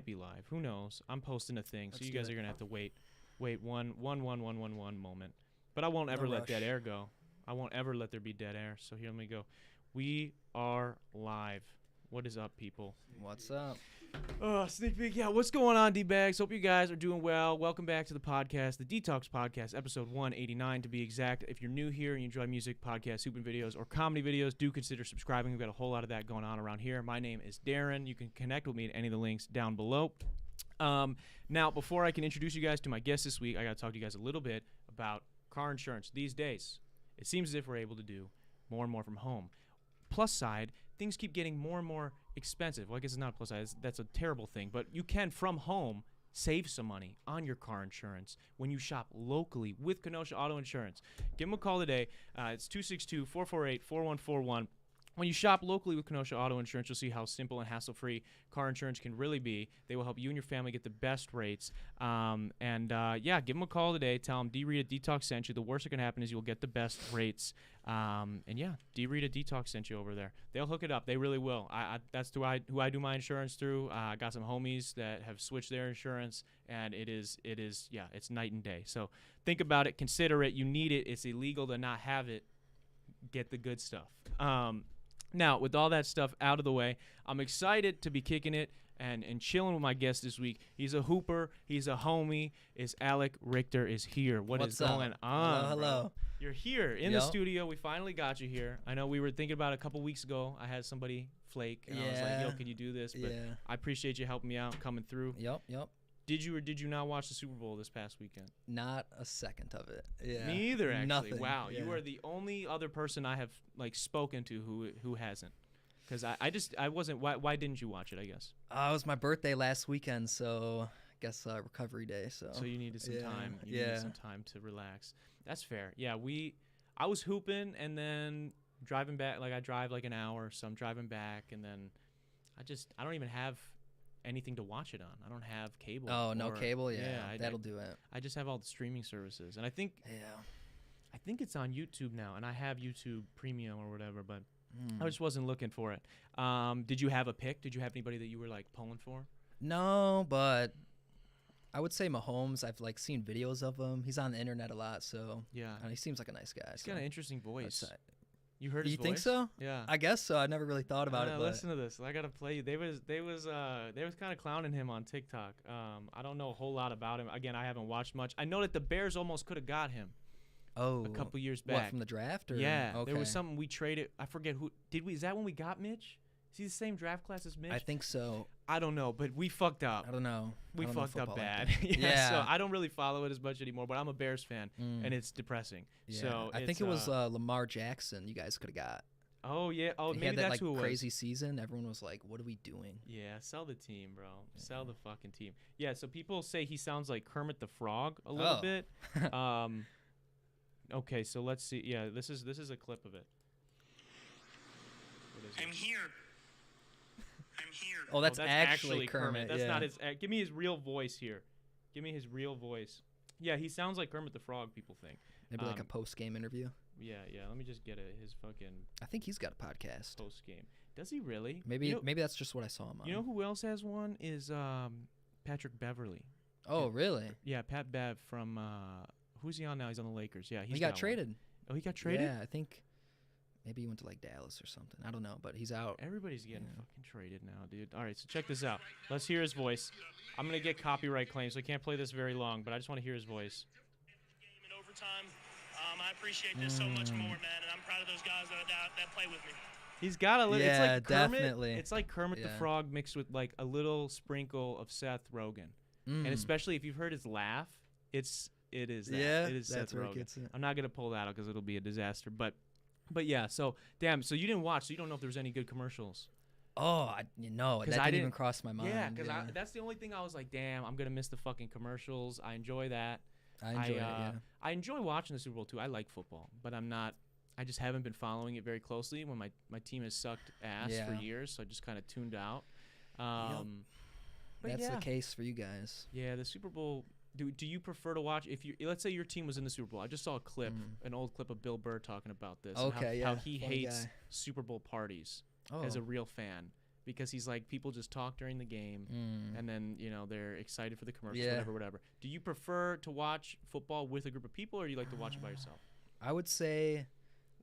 might be live. Who knows? I'm posting a thing, so Let's you do guys it. are gonna have to wait one moment. But I won't ever No let dead rush. air go. I won't ever let there be dead air. So here, let me go. We are live. What is up, people? What's up? Oh, sneak peek. Yeah, what's going on, D-Bags? Hope you guys are doing well. Welcome back to the podcast, the Dtalks podcast, episode 189 to be exact. If you're new here and you enjoy music, podcasts, hooping videos, or comedy videos, do consider subscribing. We've got a whole lot of that going on around here. My name is Darren. You can connect with me at any of the links down below. Now, before I can introduce you guys to my guest this week, I got to talk to you guys a little bit about car insurance. These days, it seems as if we're able to do more and more from home. Plus side, things keep getting more and more expensive. Well, I guess it's not a plus side. That's a terrible thing. But you can, from home, save some money on your car insurance when you shop locally with Kenosha Auto Insurance. Give them a call today. It's 262-448-4141. When you shop locally with Kenosha Auto Insurance, you'll see how simple and hassle-free car insurance can really be. They will help you and your family get the best rates. Yeah, give them a call today. Tell them Rita dtalks sent you. The worst that can happen is you'll get the best rates. And yeah, Rita dtalks sent you over there. They'll hook it up. They really will. That's who I do my insurance through. I got some homies that have switched their insurance, and it's night and day. So think about it. Consider it. You need it. It's illegal to not have it. Get the good stuff. Now, with all that stuff out of the way, I'm excited to be kicking it and chilling with my guest this week. He's a hooper. He's a homie. It's Alec. Richter is here. What's is up? going on, Hello. bro? You're here in the studio. We finally got you here. I know we were thinking about it a couple weeks ago. I had somebody flake, and I was like, yo, can you do this? But I appreciate you helping me out, coming through. Yep. Did you or did you not watch the Super Bowl this past weekend? Not a second of it. Yeah. Me either, actually. Nothing. Wow, Yeah. you are the only other person I have spoken to who hasn't. Because I wasn't. Why didn't you watch it? I guess. It was my birthday last weekend, so I guess recovery day. So you needed some time. You needed some time to relax. That's fair. Yeah, I was hooping and then driving back. Like I drive like an hour, so I'm driving back, and then I don't even have anything to watch it on. I don't have cable. Oh, no cable? Yeah, that'll do it. I just have all the streaming services, and I think it's on YouTube now, and I have YouTube Premium or whatever, but I just wasn't looking for it. Did you have a pick? Did you have anybody that you were like pulling for? No, but I would say Mahomes. I've seen videos of him. He's on the internet a lot, so yeah, he seems like a nice guy. He's got an interesting voice. You heard his voice? You think so? Yeah. I guess so. I never really thought about it. But listen to this. I gotta play you. They was kind of clowning him on TikTok. I don't know a whole lot about him. Again, I haven't watched much. I know that the Bears almost could have got him. Oh, a couple years back. What, from the draft? Or? Yeah. Okay. There was something we traded. I forget who. Did we? Is that when we got Mitch? Is he the same draft class as Mitch? I think so. I don't know, but we fucked up. I don't know. We fucked up bad. Like yeah. So I don't really follow it as much anymore, but I'm a Bears fan, and it's depressing. Yeah. So I think it was Lamar Jackson. You guys could have got. Oh yeah. Oh, maybe had that, that's who it was. Crazy season. Everyone was like, "What are we doing?" Yeah, sell the team, bro. Yeah. Sell the fucking team. Yeah. So people say he sounds like Kermit the Frog a little bit. Okay, so let's see. Yeah, this is a clip of it. I'm here. Oh, that's actually Kermit. That's not his. Give me his real voice here. Give me his real voice. Yeah, he sounds like Kermit the Frog. People think. Maybe like a post-game interview. Yeah. Let me just get his fucking. I think he's got a podcast. Post-game. Does he really? Maybe that's just what I saw him on. You know who else has one? Is Patrick Beverly. Oh, really? Yeah, Pat Bev from. Who's he on now? He's on the Lakers. Yeah, he got traded. One. Oh, he got traded? Yeah, I think maybe he went to Dallas or something. I don't know, but he's out. Everybody's getting fucking traded now, dude. All right, so check this out. Let's hear his voice. I'm going to get copyright claims, so I can't play this very long, but I just want to hear his voice. In overtime, I appreciate this so much more, man, and I'm proud of those guys that play with me. He's got a little. Yeah, it's like Kermit, definitely. It's like Kermit the Frog mixed with like a little sprinkle of Seth Rogen, and especially if you've heard his laugh, it is that. Yeah, it is that's Seth where Rogen. it gets it. I'm not gonna pull that out because it'll be a disaster. But yeah. So damn. So you didn't watch. So you don't know if there was any good commercials. Oh, that didn't even cross my mind. Yeah, because that's the only thing I was like, damn, I'm gonna miss the fucking commercials. I enjoy that. I enjoy it. Yeah. I enjoy watching the Super Bowl too. I like football, but I just haven't been following it very closely when my team has sucked ass for years. So I just kind of tuned out. But that's the case for you guys. Yeah, the Super Bowl. Do you prefer to watch let's say your team was in the Super Bowl? I just saw a clip, an old clip of Bill Burr talking about this. Okay, and how he Funny hates guy. Super Bowl parties as a real fan. because he's like, people just talk during the game, and then they're excited for the commercials, Yeah. whatever. Do you prefer to watch football with a group of people, or do you like to watch it by yourself? I would say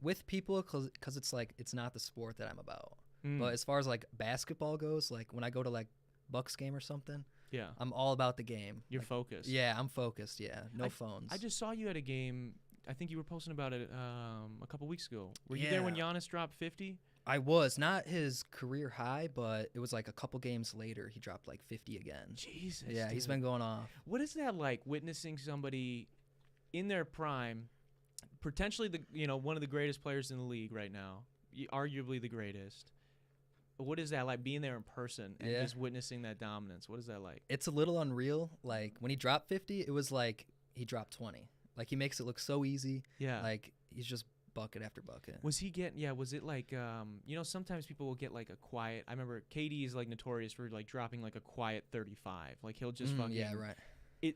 with people, cause it's like it's not the sport that I'm about. But as far as like basketball goes, like when I go to like Bucks game or something, Yeah. I'm all about the game. You're like, focused. Yeah, I'm focused. Yeah, no phones. I just saw you at a game. I think you were posting about it a couple weeks ago. Were you there when Giannis dropped 50? I was not his career high, but it was like a couple games later he dropped like 50 again. Jesus. Yeah, dude. he's been going off. What is that like, witnessing somebody in their prime, potentially one of the greatest players in the league right now, arguably the greatest? What is that like, being there in person and just witnessing that dominance? What is that like? It's a little unreal. Like when he dropped 50, it was like he dropped 20. Like he makes it look so easy. Yeah. Like he's just bucket after bucket. Was it like, sometimes people will get like a quiet, I remember KD is like notorious for like dropping like a quiet 35. Like he'll just fucking. Yeah, right.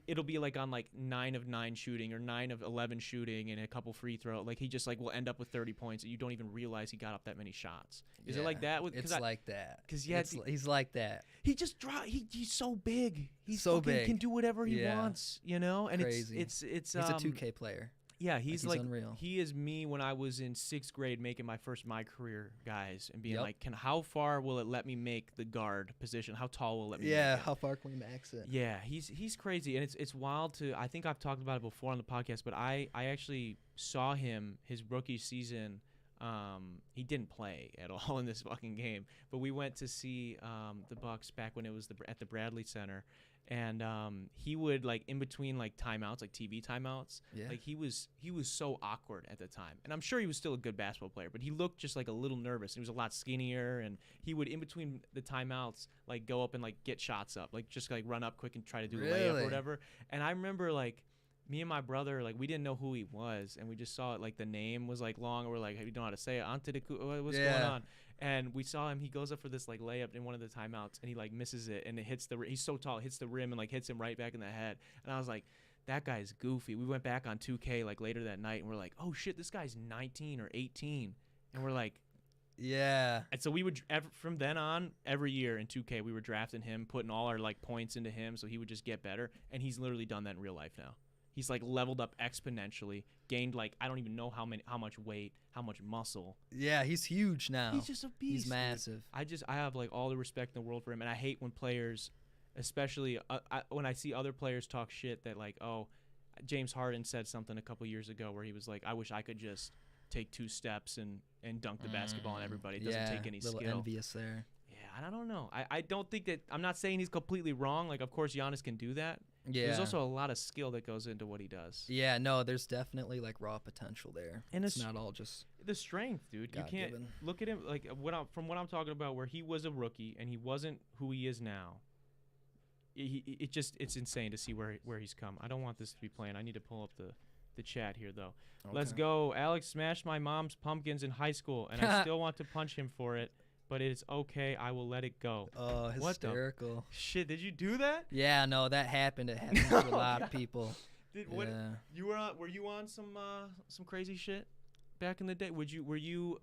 It'll be like on like 9 of 9 shooting or 9 of 11 shooting and a couple free throw. Like he just like will end up with 30 points and you don't even realize he got up that many shots. Is it like that? It's like that. Because he's like that. He just he's so big. He's so fucking big. Can do whatever he wants, And crazy. it's He's a 2K player. Yeah, he's like unreal. He is me when I was in 6th grade making my first My Career guys and being Yep. like, how far will it let me make the guard position? How tall will it let me Yeah, make it? how far can we max it? Yeah, he's crazy, and it's wild to. I think I've talked about it before on the podcast, but I actually saw him his rookie season. He didn't play at all in this fucking game, but we went to see the Bucks back when it was at the Bradley Center, and he would like in between like timeouts, like TV timeouts. Yeah. Like he was so awkward at the time, and I'm sure he was still a good basketball player, but he looked just like a little nervous. He was a lot skinnier, and he would in between the timeouts like go up and like get shots up, like just like run up quick and try to do a layup or whatever. And I remember like me and my brother, like we didn't know who he was, and we just saw it like the name was like long, and we're like, hey, we don't know how to say it. What's going on? And we saw him. He goes up for this like layup in one of the timeouts, and he like misses it, and it hits he's so tall, it hits the rim and like hits him right back in the head. And I was like, that guy's goofy. We went back on 2K like later that night, and we're like, oh shit, this guy's 19 or 18, and we're like. Yeah. And so we would from then on every year in 2K we were drafting him, putting all our like points into him, so he would just get better. And he's literally done that in real life now. He's like leveled up exponentially, gained like I don't even know how much weight, how much muscle. Yeah, he's huge now. He's just a beast. He's massive. Dude. I have like all the respect in the world for him, and I hate when players, especially when I see other players talk shit that like, oh, James Harden said something a couple years ago where he was like, I wish I could just take 2 steps and dunk the basketball on everybody. It doesn't take any skill. skill. Envious there. Yeah, I don't know. I don't think that. I'm not saying he's completely wrong. Like, of course, Giannis can do that. Yeah. There's also a lot of skill that goes into what he does. Yeah, no, there's definitely like raw potential there. And it's not all just the strength, dude. You can't God-given. look at him like from what I'm talking about, where he was a rookie and he wasn't who he is now. It's insane to see where he's come. I don't want this to be playing. I need to pull up the chat here though. Okay. Let's go. Alex smashed my mom's pumpkins in high school, and I still want to punch him for it. But it's okay. I will let it go. Oh, hysterical. What the shit, did you do that? Yeah, no, that happened. It happened to a lot of people. Were you on some crazy shit back in the day? Were you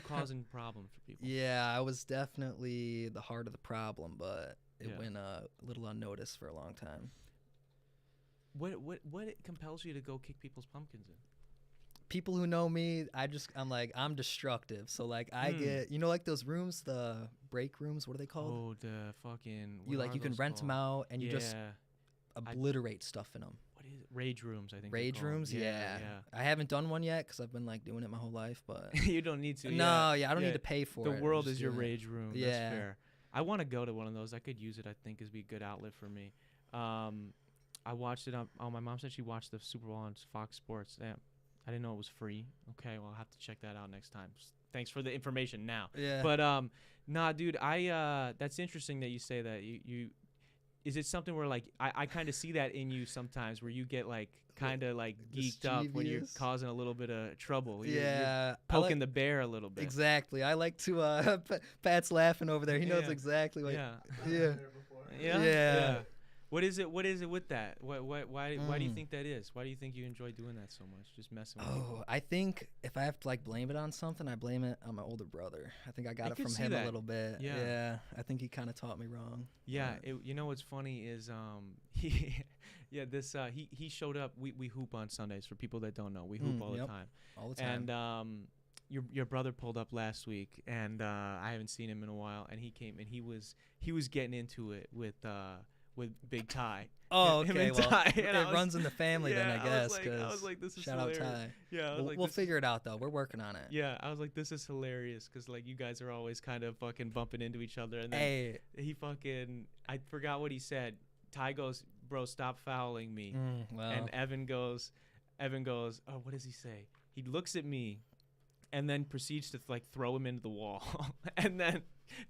causing problems for people? Yeah, I was definitely the heart of the problem, but it went a little unnoticed for a long time. What compels you to go kick people's pumpkins in? People who know me, I'm destructive. So like I get, like those rooms, the break rooms, what are they called? Oh, the fucking. You can rent them out and you just obliterate stuff in them. What is it? Rage rooms, I think. Rage rooms, yeah. I haven't done one yet because I've been like doing it my whole life, but you don't need to. No, I don't need to pay for it. The world is your rage room. Yeah. That's fair. I want to go to one of those. I could use it. I think is be a good outlet for me. I watched it on. My mom said she watched the Super Bowl on Fox Sports. Damn. I didn't know it was free. Okay, well, I'll have to check that out next time. Thanks for the information now. Yeah. But nah, dude, that's interesting that you say that. You is it something where like I kind of see that in you sometimes where you get like kind of like geeked up when you're causing a little bit of trouble. You're poking the bear a little bit. Exactly. I like to Pat's laughing over there. He knows exactly what. Yeah. What is it with that? Why do you think that is? Why do you think you enjoy doing that so much? Just messing with people? I think if I have to like blame it on something, I blame it on my older brother. I think I got it from him a little bit. Yeah. I think he kind of taught me wrong. Yeah. You know what's funny is he showed up. We hoop on Sundays for people that don't know. We hoop all the time. All the time. And your brother pulled up last week, and I haven't seen him in a while. And he came and he was getting into it with Big Ty. Oh, okay. Well, Ty. it runs in the family then, I guess. I was like, this is shout hilarious. out Ty. Yeah, we'll figure it out though. We're working on it. Yeah, I was like, this is hilarious because like you guys are always kind of fucking bumping into each other, and then he fucking I forgot what he said. Ty goes, bro, stop fouling me. And Evan goes, oh, what does he say? He looks at me, and then proceeds to like throw him into the wall, and then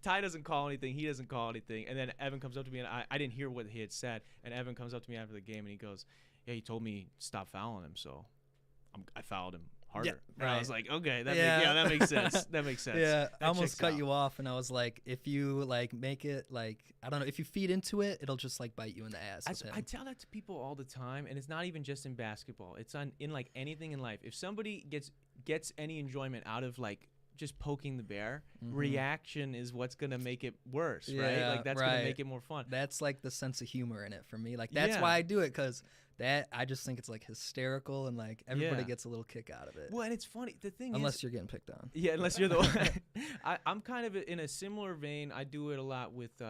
Ty doesn't call anything. He doesn't call anything. And then Evan comes up to me, and I didn't hear what he had said. And Evan comes up to me after the game, and he goes, yeah, he told me stop fouling him, so I fouled him harder. Yeah, right. And I was like, okay, that makes sense. That makes sense. Yeah, I almost cut you off, and I was like, if you like make it like, I don't know, if you feed into it, it'll just like bite you in the ass. I tell that to people all the time, and it's not even just in basketball. It's in like anything in life. If somebody gets any enjoyment out of like just poking the bear, reaction is what's gonna make it worse, right? Like that's gonna make it more fun. That's like the sense of humor in it for me. Like that's why I do it, because I just think it's like hysterical, and like everybody gets a little kick out of it. Well, and it's funny. The thing unless you're getting picked on. Yeah, unless you're the one. I'm kind of in a similar vein. I do it a lot with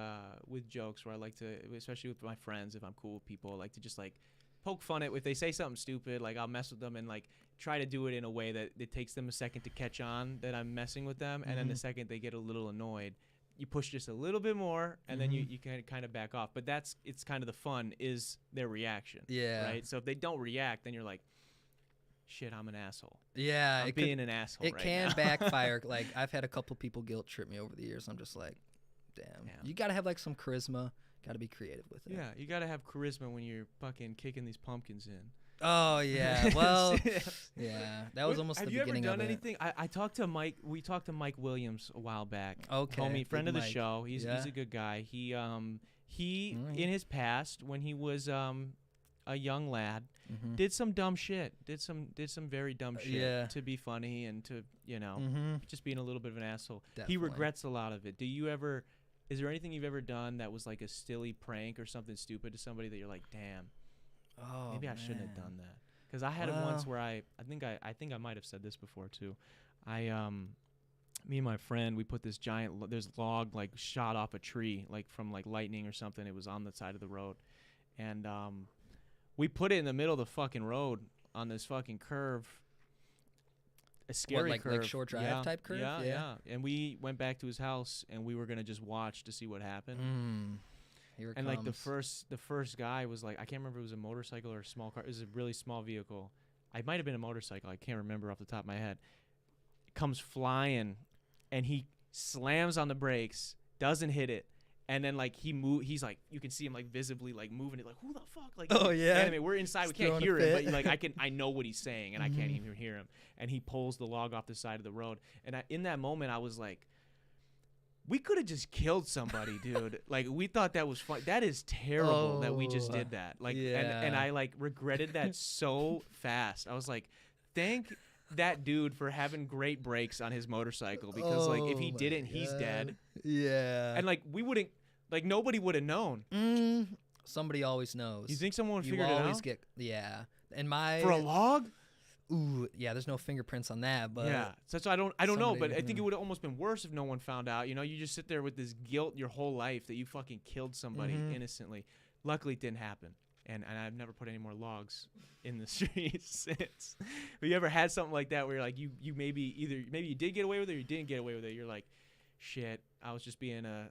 jokes where I like to, especially with my friends, if I'm cool with people, I like to just like poke fun at if they say something stupid, like I'll mess with them and like try to do it in a way that it takes them a second to catch on that I'm messing with them, and then the second they get a little annoyed, you push just a little bit more, and then you can kind of back off. But it's kind of the fun is their reaction. Yeah. Right. So if they don't react, then you're like, shit, I'm an asshole. Yeah. I'm being an asshole. It can backfire. Like I've had a couple people guilt trip me over the years. I'm just like, damn. You gotta have like some charisma. Got to be creative with it. Yeah, you got to have charisma when you're fucking kicking these pumpkins in. Oh, yeah. Well, yeah. That was almost the beginning of it. Have you ever done anything? I talked to Mike. We talked to Mike Williams a while back. Okay. Homie, friend of the show. He's a good guy. He in his past, when he was a young lad, did some dumb shit. Did some very dumb shit to be funny and to, just being a little bit of an asshole. Definitely. He regrets a lot of it. Is there anything you've ever done that was like a silly prank or something stupid to somebody that you're like, damn, maybe I shouldn't have done that? Because I had it once where I think I might have said this before too. Me and my friend, we put this giant there's log like shot off a tree, like from like lightning or something. It was on the side of the road, and we put it in the middle of the fucking road on this fucking curve. A scary curve. Like short drive type curve? Yeah. And we went back to his house, and we were going to just watch to see what happened. Here it and comes. like the first guy was like, I can't remember if it was a motorcycle or a small car. It was a really small vehicle. It might have been a motorcycle. I can't remember off the top of my head. It comes flying, and he slams on the brakes, doesn't hit it. And then like he's like, you can see him like visibly like moving it, like who the fuck, like we're inside, we can't hear him, but like I know what he's saying, and I can't even hear him. And he pulls the log off the side of the road, and in that moment I was like, we could have just killed somebody, dude. Like we thought that was fun. That is terrible that we just did that. Like and I like regretted that so fast. I was like, thank that dude for having great brakes on his motorcycle, because like if he didn't, he's dead. Yeah. And like we wouldn't. Like, nobody would have known. Somebody always knows. You think someone figured it out? And for a log? Ooh, yeah, there's no fingerprints on that, but yeah. So I don't know, but I think it would have almost been worse if no one found out. You know, you just sit there with this guilt your whole life that you fucking killed somebody innocently. Luckily, it didn't happen. And I've never put any more logs in the streets since. But you ever had something like that where you're like, you maybe you did get away with it or you didn't get away with it. You're like, shit, I was just being a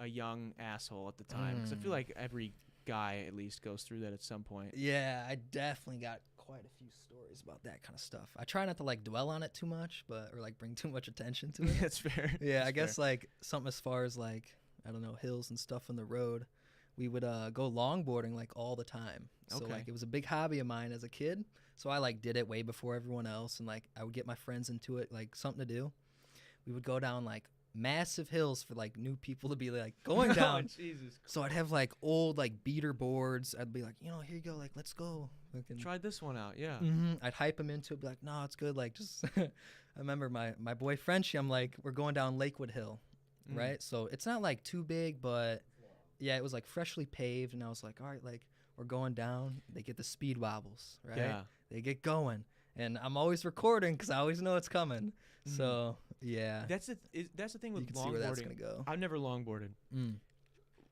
young asshole at the time, because I feel like every guy at least goes through that at some point. Yeah, I definitely got quite a few stories about that kind of stuff. I try not to like dwell on it too much, or like bring too much attention to it. That's fair. Yeah, I guess like something as far as like, I don't know, hills and stuff on the road. We would go longboarding like all the time. So like it was a big hobby of mine as a kid. So I like did it way before everyone else, and like I would get my friends into it, like something to do. We would go down like massive hills for like new people to be like going down. Jesus. So I'd have like old like beater boards. I'd be like, here you go, like let's go. Try this one out, yeah. I'd hype him into it, be like, no, it's good. Like just, I remember my boy Frenchie. I'm like, we're going down Lakewood Hill, right? So it's not like too big, but yeah, it was like freshly paved, and I was like, all right, like we're going down. They get the speed wobbles, right? Yeah. They get going, and I'm always recording because I always know it's coming. So yeah, that's the thing with you can longboarding. see where that's gonna go. I've never longboarded.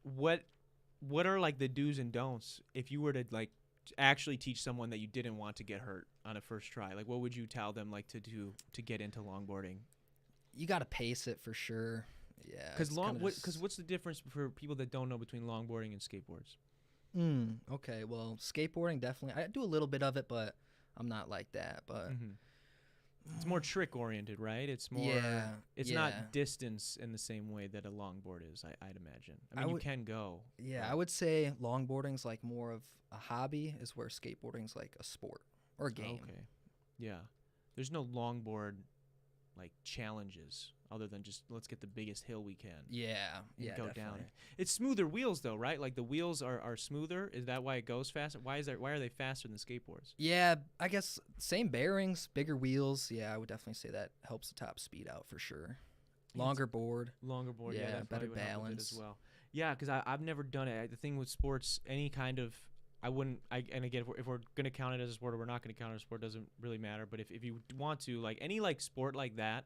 What are like the do's and don'ts if you were to like actually teach someone that you didn't want to get hurt on a first try? Like, what would you tell them like to do to get into longboarding? You got to pace it for sure. Yeah. Because what's the difference for people that don't know between longboarding and skateboards? Okay. Well, skateboarding definitely. I do a little bit of it, but I'm not like that. But it's more trick oriented, right? It's more. Yeah. It's not distance in the same way that a longboard is. I'd imagine. I mean, you can go. Yeah, I would say longboarding's like more of a hobby, is where skateboarding's like a sport or a game. Okay. Yeah. There's no longboard like challenges other than just let's get the biggest hill we can. Yeah. And go definitely. down it. It's smoother wheels though, right? Like the wheels are smoother. Is that why it goes faster? Why are they faster than skateboards? Yeah, I guess same bearings, bigger wheels. Yeah, I would definitely say that helps the top speed out for sure. Longer board. Yeah, better balance as well. Yeah, because I've never done it. The thing with sports, any kind of, and again, if we're going to count it as a sport or we're not going to count it as a sport, doesn't really matter. But if you want to, like any like sport like that,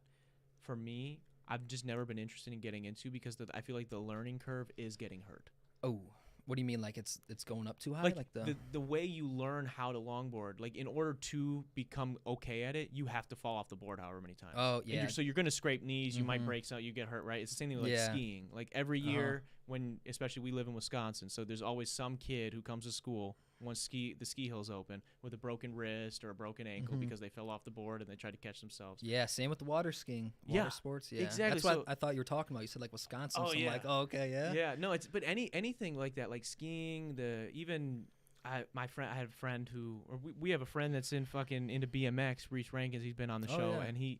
for me, I've just never been interested in getting into because I feel like the learning curve is getting hurt. Oh, what do you mean? Like it's going up too high? Like the way you learn how to longboard, like in order to become okay at it, you have to fall off the board however many times. Oh, yeah. So you're going to scrape knees, you might break something, you get hurt, right? It's the same thing with like skiing. Like every year especially we live in Wisconsin, so there's always some kid who comes to school once the ski hill's open with a broken wrist or a broken ankle because they fell off the board and they tried to catch themselves. Yeah, same with the water skiing, sports. Yeah, exactly. That's what I thought you were talking about. You said like Wisconsin. Oh, so I'm like, oh, okay, yeah. Yeah, no, but anything like that, like skiing, I had a friend we have a friend that's into BMX, Reese Rankins. He's been on the show and he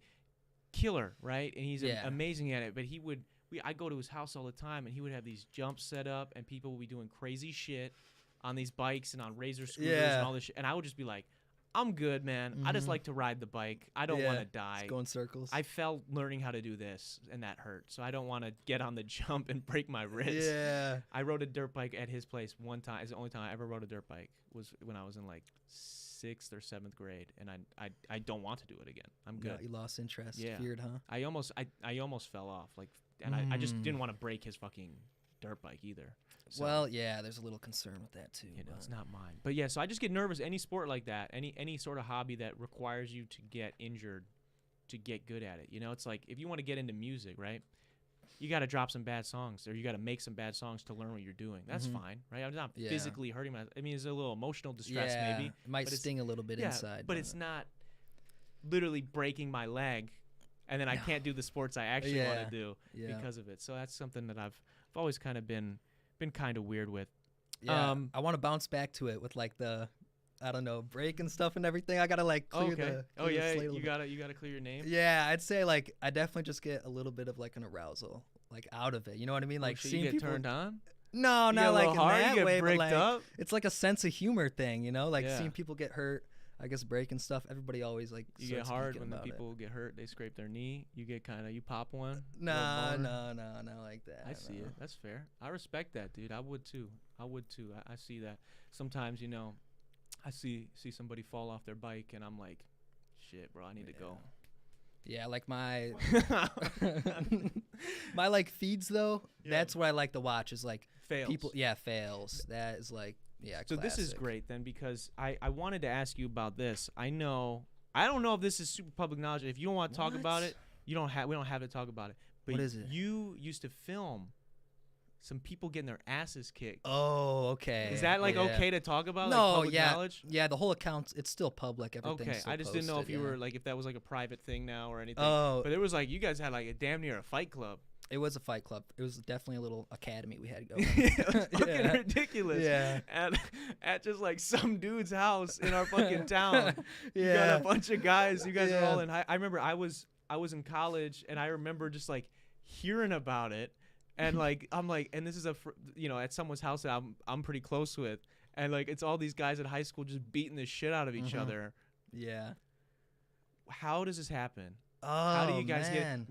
killer, right? And he's amazing at it. But I go to his house all the time and he would have these jumps set up and people would be doing crazy shit on these bikes and on razor scooters and all this shit. And I would just be like, I'm good, man. I just like to ride the bike. I don't want to die. Just go in circles. I fell learning how to do this, and that hurt. So I don't want to get on the jump and break my wrist. Yeah. I rode a dirt bike at his place one time. It's the only time I ever rode a dirt bike was when I was in like 6th or 7th grade, and I don't want to do it again. I'm good. No, you lost interest. Yeah. Feared, huh? I almost fell off, like, and I just didn't want to break his fucking dirt bike either. So, well, yeah, there's a little concern with that too. It's not mine. But yeah, so I just get nervous. Any sport like that, any sort of hobby that requires you to get injured to get good at it. It's like if you want to get into music, right? You got to drop some bad songs, or you got to make some bad songs to learn what you're doing. That's fine, right? I'm not physically hurting myself. I mean, there's a little emotional distress maybe. It might sting a little bit inside. But it's not literally breaking my leg, and then I can't do the sports I actually want to do because of it. So that's something that I've always kind of been kind of weird with. Yeah, I want to bounce back to it with like the, I don't know, break and stuff and everything. I gotta like clear the. Clear the slate you gotta clear your name. Yeah, I'd say like I definitely just get a little bit of like an arousal like out of it. You know what I mean? Like seeing you get people turned on. No, not like in that way, but like up? It's like a sense of humor thing. Like seeing people get hurt. I guess breaking stuff. Everybody always like. You get hard when the people get hurt. They scrape their knee. You get you pop one. No, not like that. I see it. That's fair. I respect that, dude. I would too. I see that. Sometimes I see somebody fall off their bike and I'm like, shit, bro. I need to go. Yeah, like my my like feeds though. Yeah. That's what I like to watch. Is like fails. People. Yeah, fails. That is like. Yeah, so classic. This is great then because I wanted to ask you about this. I don't know if this is super public knowledge. If you don't want to talk about it, we don't have to talk about it. But what is it? You used to film some people getting their asses kicked. Oh, okay. Is that okay to talk about? No, like public knowledge? Yeah, the whole account, it's still public. Everything's still I just posted, didn't know if you were like if that was like a private thing now or anything. Oh, but it was like you guys had like a damn near a fight club. It was a fight club. It was definitely a little academy we had going. It was fucking ridiculous. Yeah. At just like some dude's house in our fucking town. You got a bunch of guys. You guys are all in high. I remember I was in college and I remember just like hearing about it, and like I'm like, and this is at someone's house that I'm pretty close with, and like it's all these guys at high school just beating the shit out of each other. Yeah. How does this happen? Oh, How do you guys man.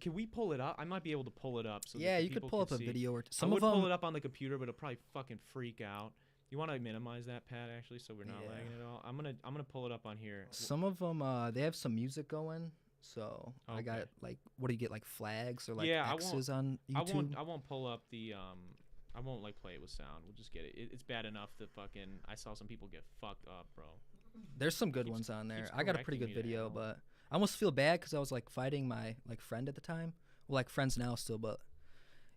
can we pull it up? I might be able to pull it up. So Yeah, that you could people pull can up a see. video or I would pull it up on the computer, but it'll probably fucking freak out. You want to minimize that, Pat, actually, so we're not lagging at all. I'm gonna pull it up on here. Some of them, they have some music going. So I got like, what do you get, like flags or like X's on YouTube? I won't pull up the I won't like play it with sound. We'll just get it. It's bad enough that fucking I saw some people get fucked up, bro. There's some good ones on there. I got a pretty good video, but I almost feel bad because I was like fighting my like friend at the time. Well, like friends now still, but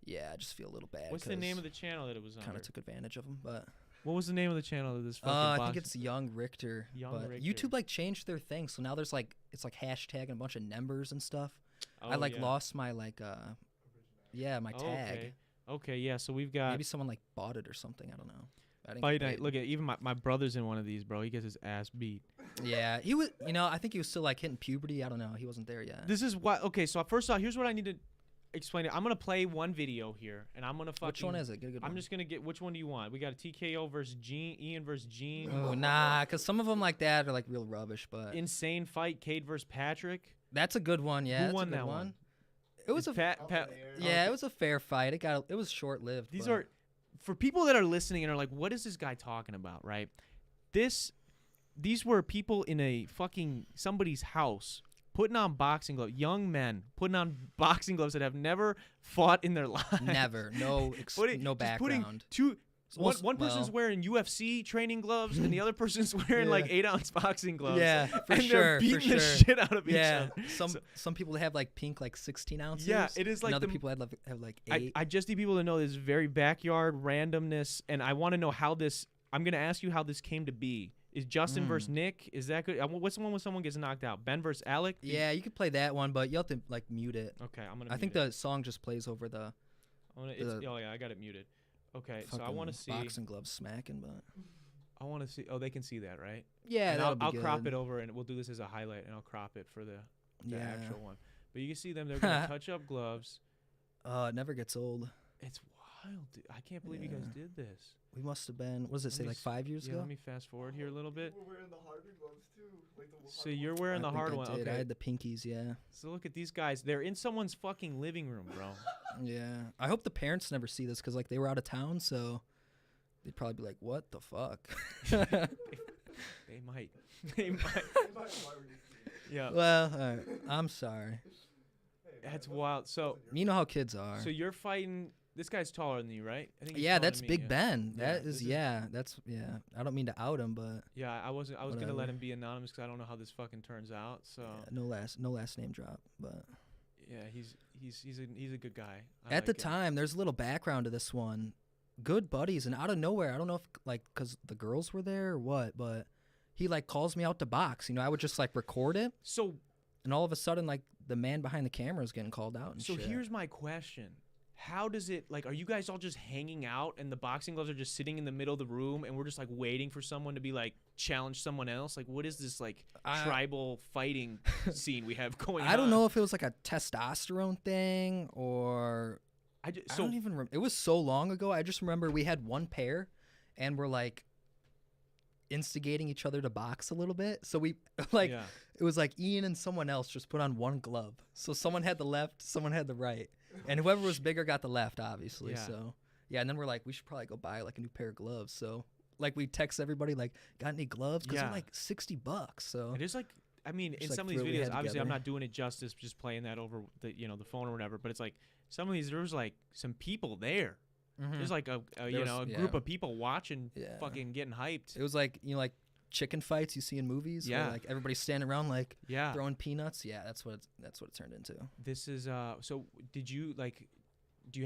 yeah, I just feel a little bad. What's the name of the channel that it was on? Kind of took advantage of him, but. What was the name of the channel of this fucking I think it's Young Richter. Richter. YouTube like changed their thing, so now there's like it's like hashtag and a bunch of numbers and stuff. Oh, I like lost my like my tag. Okay, yeah. So we've got maybe someone like bought it or something. I don't know. Fight Night. Look at even my brother's in one of these, bro. He gets his ass beat. Yeah, he was. I think he was still like hitting puberty. I don't know. He wasn't there yet. This is what. Okay, so first off, here's what I need to explain it. I'm gonna play one video here, and I'm gonna fucking. Which one is it? Get a good one. I'm just gonna get. Which one do you want? We got a TKO versus Gene, Ian versus Gene. Oh nah, because some of them like that are like real rubbish. But insane fight, Cade versus Patrick. That's a good one. Yeah. Who won that one? It was Pat. Yeah, it was a fair fight. It was short lived. These are for people that are listening and are like, what is this guy talking about? Right? These were people in a fucking somebody's house. Putting on boxing gloves, young men putting on boxing gloves that have never fought in their lives. Never, no background. One person's wearing UFC training gloves, and the other person's wearing like 8-ounce boxing gloves. Yeah, and they're beating the shit out of each other. Some people have like pink like 16 ounces. Yeah, it is like. And other people have like 8. I just need people to know this is very backyard randomness, and I want to know how this. I'm gonna ask you how this came to be. Is Justin versus Nick? Is that good? What's the one when someone gets knocked out? Ben versus Alec? Yeah, you could play that one, but you have to like mute it. Okay, I'm gonna. I think the song just plays over the. Oh yeah, I got it muted. Okay, so I want to see boxing gloves smacking, but. I want to see. Oh, they can see that, right? Yeah, I'll crop it over, and we'll do this as a highlight, and I'll crop it for the actual one. But you can see them. They're gonna touch up gloves. It never gets old. It's wild, dude. I can't believe you guys did this. We must have been. What does it say? Like 5 years ago. Let me fast forward here a little bit. We're wearing the harder gloves too. Like the so you're wearing the hard one. Okay. I had the pinkies. Yeah. So look at these guys. They're in someone's fucking living room, bro. Yeah. I hope the parents never see this because like they were out of town, so they'd probably be like, "What the fuck?" They might. They might. Yeah. Well, all right. I'm sorry. That's wild. So you know how kids are. So you're fighting. This guy's taller than you, right? I think yeah, that's Big Ben. That's I don't mean to out him, but yeah, I was gonna let him be anonymous because I don't know how this fucking turns out. So yeah, no last name drop, but yeah, he's a good guy. At the time, there's a little background to this one. Good buddies, and out of nowhere, I don't know if like because the girls were there or what, but he like calls me out to box. I would just like record it. So, and all of a sudden, like the man behind the camera is getting called out. And so here's my question. How does it, like, are you guys all just hanging out and the boxing gloves are just sitting in the middle of the room and we're just, like, waiting for someone to be, like, challenge someone else? Like, what is this, like, tribal fighting scene we have going on? I don't know if it was, like, a testosterone thing or I don't even remember. It was so long ago. I just remember we had one pair and we're, like, instigating each other to box a little bit. So we, like, it was, like, Ian and someone else just put on one glove. So someone had the left, someone had the right. And whoever was bigger got the left, obviously. Yeah. So, yeah, and then we're like, we should probably go buy, like, a new pair of gloves. So, like, we text everybody, like, got any gloves? Because they're, like, $60. So, it is, like, I mean, in some of these videos, obviously, I'm not doing it justice just playing that over the, the phone or whatever. But it's, like, some of these, there was, like, some people there. Mm-hmm. There's, like, a group of people watching fucking getting hyped. It was, like, like, chicken fights you see in movies where like everybody's standing around like throwing peanuts. Yeah, that's what it turned into. This is so do you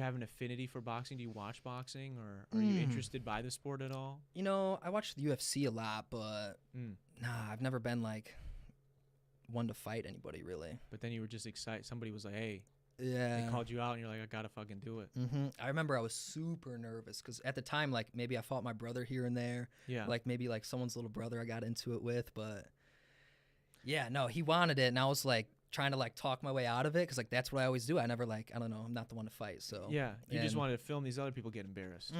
have an affinity for boxing? Do you watch boxing or are you interested by the sport at all? I watch the UFC a lot, but I've never been like one to fight anybody really. But then you were just excited. Somebody was like, "Hey, they called you out," and you're like, "I gotta fucking do it." I remember I was super nervous because at the time, like maybe I fought my brother here and there. Yeah. Like maybe like someone's little brother I got into it with, but yeah, no, he wanted it, and I was like, trying to like talk my way out of it because like that's what I always do. I never like I don't know. I'm not the one to fight. So Yeah, you just and- wanted to film these other people get embarrassed.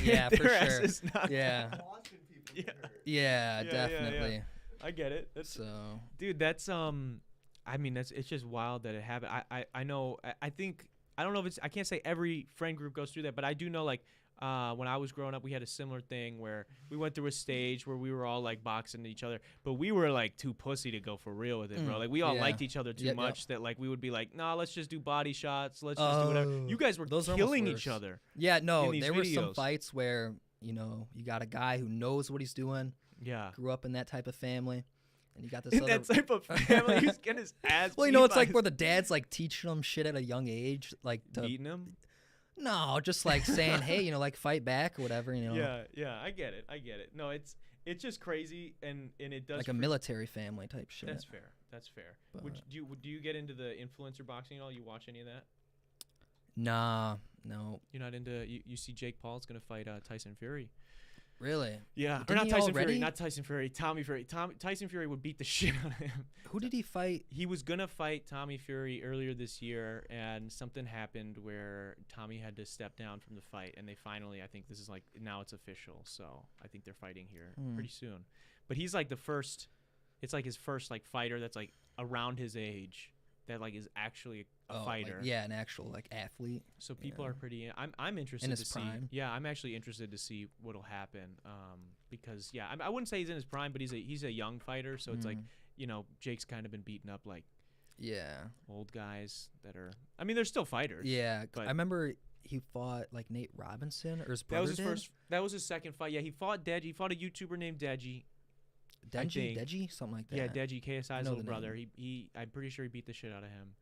Yeah, for Their ass sure. is not Yeah. Watching people Yeah. get hurt. Yeah, Yeah, yeah, definitely. I get it. That's, So dude, that's I mean, it's just wild that it happened. I know. I think I don't know if it's. I can't say every friend group goes through that, but I do know like. When I was growing up, we had a similar thing where we went through a stage where we were all like boxing each other, but we were like too pussy to go for real with it, bro. Like we all yeah. liked each other too Yep, much that like we would be like, nah, let's just do body shots, let's just do whatever. Oh, You guys were those are almost killing each worse. other. yeah, no, in these there were some videos. fights where you know you got a guy who knows what he's doing, Yeah. grew up in that type of family, and you got this In other. that type of family, he's getting his ass. well, you beat know, it's by like his- where the dad's like teaching him shit at a young age, like to, beating him. no, just like saying, hey, you know, like fight back or whatever, you know, Yeah, I get it. No, it's just crazy, and it does like a military family type shit. That's fair. But- Do you get into the influencer boxing at all? You watch any of that? Nah, no, You're not into you see Jake Paul's gonna fight Tyson Fury. really. Yeah, or Didn't not he Tyson Fury, already? not Tyson Fury, Tommy Fury. Tyson Fury would beat the shit out of him. Who did he fight? He was gonna fight Tommy Fury earlier this year, and something happened where Tommy had to step down from the fight, and they finally, I think this is like now it's official, so I think they're fighting here pretty soon. But he's like the first. It's like his first like fighter that's like around his age that like is actually a Like, fighter. yeah, an actual like athlete. So people Yeah. are pretty. I'm interested In his to see. prime. Yeah, I'm actually interested to see what'll happen. Because yeah, I wouldn't say he's in his prime, but he's a young fighter. So it's like Jake's kind of been beaten up like Yeah. old guys that are. I mean, they're still fighters. Yeah, but I remember he fought like Nate Robinson or his that brother was his did? first. That was his second fight. Yeah, he fought Deji. He fought a YouTuber named Deji. Denji, think. Deji, something like that. Yeah, Deji, KSI's know little the brother. He I'm pretty sure he beat the shit out of him.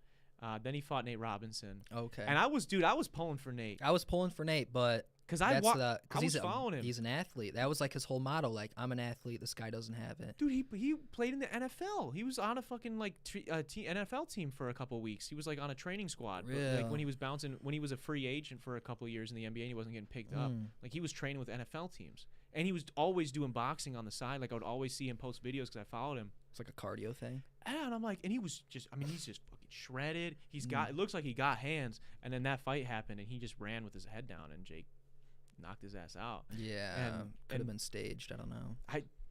Then he fought Nate Robinson. Okay. And I was pulling for Nate I was pulling for Nate, but because I that's I was following him. He's an athlete. That was like his whole motto. Like, I'm an athlete. This guy doesn't have it. Dude, he played in the NFL. He was on a fucking like NFL team for a couple weeks. He was like on a training squad. But, like when he was when he was a free agent for a couple of years in the NBA, and he wasn't getting picked up. Like he was training with NFL teams, and he was always doing boxing on the side. Like I would always see him post videos because I followed him. It's like a cardio thing. And I'm like, and he was just, I mean, he's just fucking shredded. He's got, it looks like he got hands. And then that fight happened, and he just ran with his head down, and Jake knocked his ass out. Yeah, could have and- been staged. I don't know.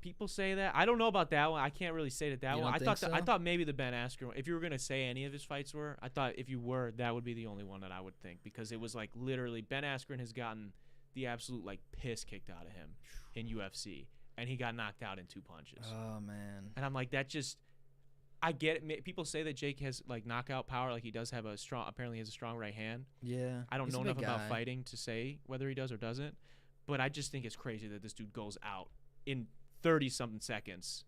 People say that. I don't know about that one. I can't really say that You one. don't I think I so? thought maybe the Ben Askren one. If you were gonna say any of his fights were, I thought if you were, that would be the only one that I would think, because it was like literally Ben Askren has gotten the absolute like piss kicked out of him in UFC, and he got knocked out in 2 punches. Oh man. And I'm like, that just, I get it. People say that Jake has like knockout power, like he does have a strong, apparently he has a strong right hand. Yeah. I don't he's a know enough big about guy. fighting to say whether he does or doesn't, but I just think it's crazy that this dude goes out in 30-something seconds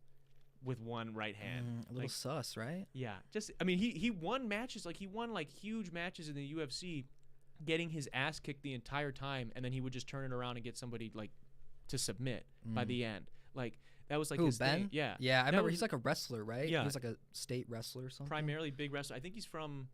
with one right hand. A little Like, sus, right? yeah, just, I mean, he won matches, like he won like huge matches in the UFC, getting his ass kicked the entire time, and then he would just turn it around and get somebody like to submit by the end. Like that was like Who, his Ben? thing. Yeah. Yeah, I That remember was he's like a wrestler, right? Yeah. He was like a state wrestler or something. primarily big wrestler. I think he's from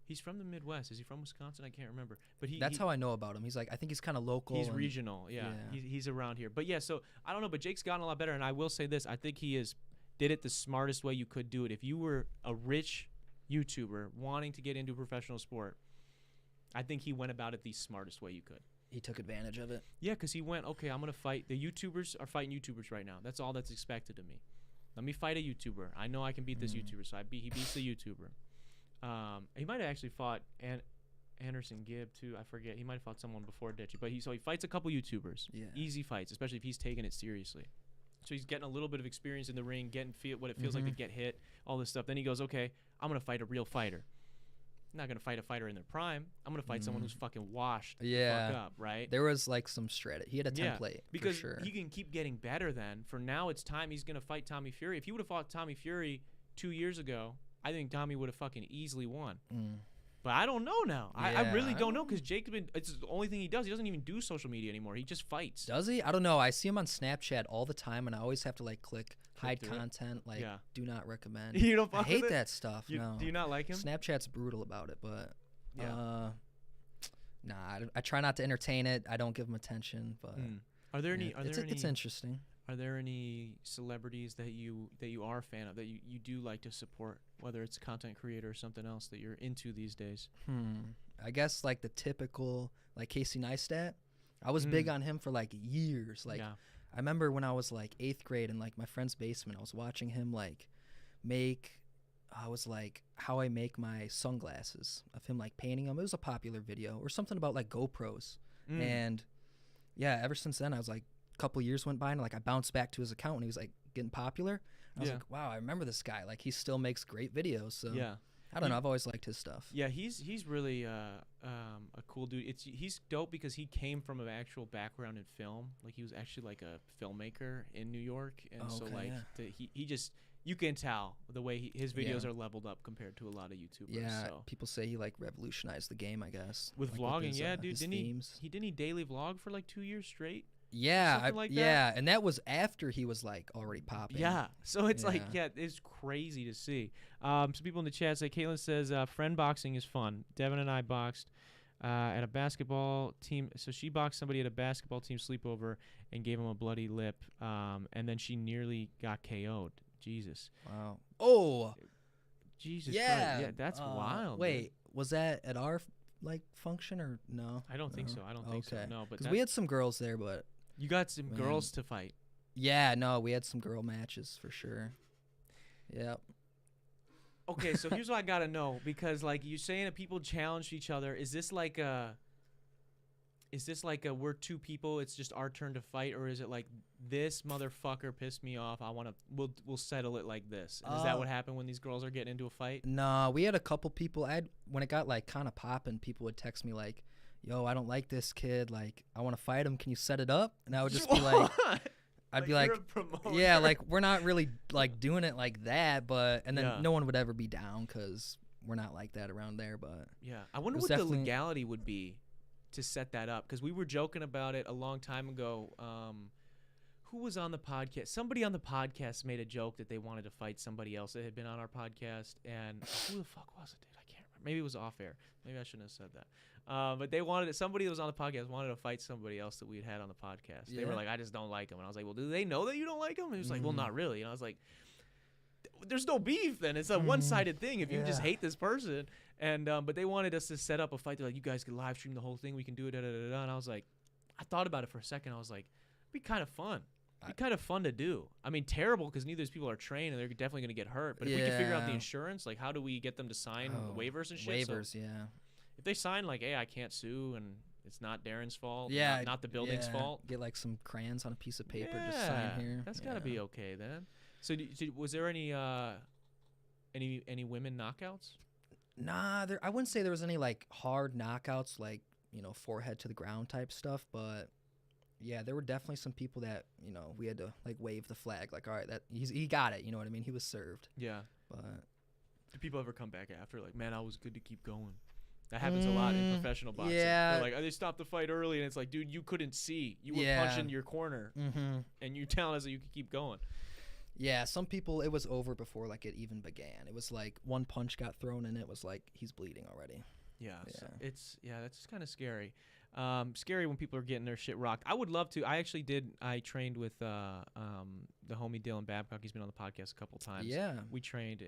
the Midwest. Is he from Wisconsin? I can't remember. But That's how I know about him. He's like, I think he's kind of local. he's and- regional. Yeah, yeah. He's around here. But yeah, so I don't know. But Jake's gotten a lot better, and I will say this: I think he did it the smartest way you could do it. If you were a rich YouTuber wanting to get into professional sport, I think he went about it the smartest way you could. He took advantage of it. Yeah, because he went, okay, I'm gonna fight. The YouTubers are fighting YouTubers right now. That's all that's expected of me. Let me fight a YouTuber. I know I can beat this YouTuber, so he beats the YouTuber. He might have actually fought Anderson Gibb too. I forget. He might have fought someone before Ditchy, but he fights a couple YouTubers. Yeah. Easy fights, especially if he's taking it seriously. So he's getting a little bit of experience in the ring, getting what it feels like to get hit, all this stuff. Then he goes, okay, I'm gonna fight a real fighter. I'm not gonna fight a fighter in their prime. I'm gonna fight someone who's fucking washed the fuck up, right? There was like some strategy. He had a template because for sure. he can keep getting better. Then for now, it's time he's gonna fight Tommy Fury. If he would have fought Tommy Fury 2 years ago, I think Tommy would have fucking easily won. But I don't know now. I really Yeah, don't know, because Jake, it's the only thing he does. He doesn't even do social media anymore. He just fights. Does he? I don't know. I see him on Snapchat all the time, and I always have to like click hide through it? content. Like, Yeah. do not recommend. You don't I fuck hate with it? that stuff. No. Do you not like him? Snapchat's brutal about it, but Yeah. nah. I try not to entertain it. I don't give him attention, but Are there any? it's interesting. Are there any celebrities that you are a fan of that you do like to support, whether it's a content creator or something else that you're into these days? I guess like the typical like Casey Neistat. I was big on him for like years. Like I remember when I was like 8th grade in like my friend's basement, I was watching him like I was like how I make my sunglasses of him like painting them. It was a popular video or something about like GoPros. And yeah, ever since then I was like a couple years went by and like I bounced back to his account and he was like getting popular. I was like, wow, I remember this guy. Like he still makes great videos. So I don't know. I've always liked his stuff. Yeah, he's really a cool dude. He's dope because he came from an actual background in film. Like he was actually like a filmmaker in New York, and so like he just you can tell the way his videos are leveled up compared to a lot of YouTubers. Yeah, so. people say he like revolutionized the game. I guess with like vlogging. With his, dude, themes. Didn't he daily vlog for like 2 years straight? Yeah, like yeah, and that was after he was like already popping. Yeah, so it's like it's crazy to see. Some people in the chat say Caitlin says friend boxing is fun. Devin and I boxed at a basketball team. So she boxed somebody at a basketball team sleepover and gave him a bloody lip, and then she nearly got KO'd. Jesus. Wow. Oh. Jesus. Yeah. Yeah, that's wild. Wait, dude. Was that at our like function or no? I don't think so. I don't think so. No, but because we had some girls there, but. You got some girls to fight. Yeah, no, we had some girl matches for sure. Yep. Okay, so here's what I gotta know, because like you're saying that people challenged each other. Is this like a we're two people, it's just our turn to fight, or is it like this motherfucker pissed me off, we'll settle it like this? And is that what happened when these girls are getting into a fight? No, we had a couple people. When it got like kind of popping, people would text me like, yo, I don't like this kid. Like, I want to fight him. Can you set it up? And I would just be like, I'd be like, yeah, like we're not really like doing it like that, and then no one would ever be down because we're not like that around there. But yeah, I wonder what the legality would be to set that up, because we were joking about it a long time ago. Who was on the podcast? Somebody on the podcast made a joke that they wanted to fight somebody else that had been on our podcast, and who the fuck was it, dude? I can't remember. Maybe it was off air. Maybe I shouldn't have said that. But somebody that was on the podcast wanted to fight somebody else that we'd had on the podcast. Yeah. They were like, I just don't like him. And I was like, well, do they know that you don't like him? And he was like, well, not really. And I was like, there's no beef then. It's a one-sided thing if you just hate this person. And but they wanted us to set up a fight. They're like, you guys can live stream the whole thing. We can do it, da-da-da-da. And I was like, I thought about it for a second. I was like, it'd be kind of fun. It'd be kind of fun to do. I mean, terrible because neither of these people are trained and they're definitely going to get hurt. But if we can figure out the insurance, like how do we get them to sign waivers and shit? Waivers, yeah. If they sign like, hey, I can't sue and it's not Darren's fault, not the building's fault. Get like some crayons on a piece of paper, just sign here. That's got to be okay then. So was there any women knockouts? Nah, I wouldn't say there was any like hard knockouts, like, forehead to the ground type stuff, but yeah, there were definitely some people that, we had to like wave the flag, like, all right, that he got it, you know what I mean? He was served. Yeah. But do people ever come back after, like, man, I was good to keep going? That happens a lot in professional boxing. Yeah. They're like, they stopped the fight early, and it's like, dude, you couldn't see. You were punching your corner, and you're telling us that you could keep going. Yeah, some people, it was over before like it even began. It was like one punch got thrown and it was like he's bleeding already. Yeah. So that's kind of scary. Scary when people are getting their shit rocked. I would love to. I trained with the homie Dylan Babcock. He's been on the podcast a couple times. Yeah. We trained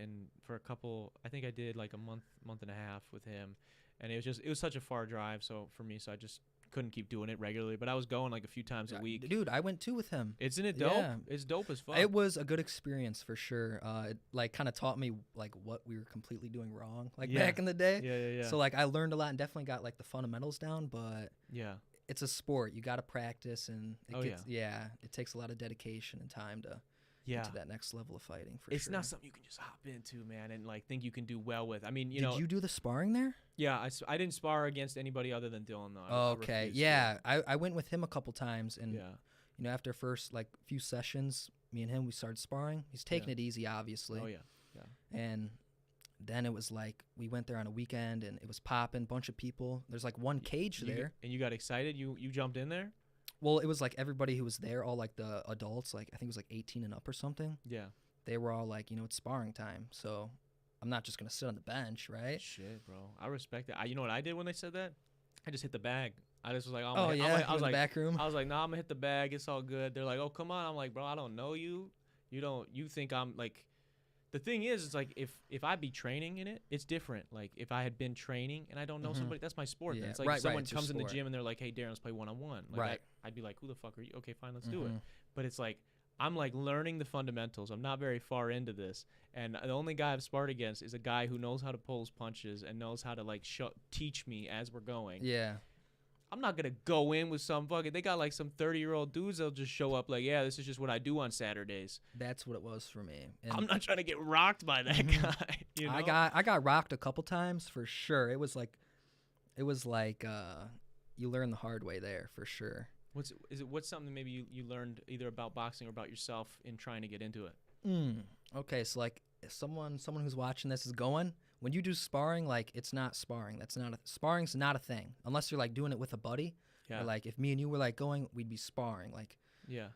for a couple, I think I did like a month and a half with him. And it was such a far drive so I just couldn't keep doing it regularly, but I was going like a few times a week. Dude, I went too with him. Isn't it dope? Yeah. It's dope as fuck. It was a good experience for sure. It like kind of taught me like what we were completely doing wrong like back in the day. Yeah. So like I learned a lot and definitely got like the fundamentals down, but yeah, it's a sport. You got to practice and it takes a lot of dedication and time to get to that next level of fighting for sure. It's not something you can just hop into, man, and like think you can do well with. I mean, Did you do the sparring there? Yeah, I didn't spar against anybody other than Dylan though. Okay, yeah, I went with him a couple times, and after first like few sessions, me and him we started sparring. He's taking it easy, obviously. Oh yeah. And then it was like we went there on a weekend, and it was popping, bunch of people. There's like one cage there, and you got excited. You jumped in there. Well, it was like everybody who was there, all like the adults, like I think it was like 18 and up or something. Yeah. They were all like, it's sparring time, so I'm not just gonna sit on the bench, right? Shit, bro. I respect it. You know what I did when they said that? I just hit the bag. I just was like, Oh yeah, I was in like, the back room. I was like, nah, I'm gonna hit the bag. It's all good. They're like, oh, come on. I'm like, bro, I don't know you. You think I'm like. The thing is, it's like if I be training in it, it's different. Like if I had been training and I don't know somebody, that's my sport. Yeah. Then. It's like Right, if someone it's your comes in the sport. gym and they're like, hey, Darren, let's play one-on-one. Like Right. I'd be like, who the fuck are you? Okay, fine, let's do it. But it's like I'm like learning the fundamentals. I'm not very far into this, and the only guy I've sparred against is a guy who knows how to pull his punches and knows how to like teach me as we're going. Yeah. I'm not gonna go in with some fucking. They got like some 30-year-old dudes. They'll just show up like, yeah, this is just what I do on Saturdays. That's what it was for me. And I'm not trying to get rocked by that guy. You know? I got rocked a couple times for sure. It was like you learn the hard way there for sure. What's something maybe you learned either about boxing or about yourself in trying to get into it? Okay, so like if someone who's watching this is going, when you do sparring, like it's not sparring. Sparring's not a thing unless you're like doing it with a buddy. Yeah. Or like if me and you were like going, we'd be sparring. Like Yeah.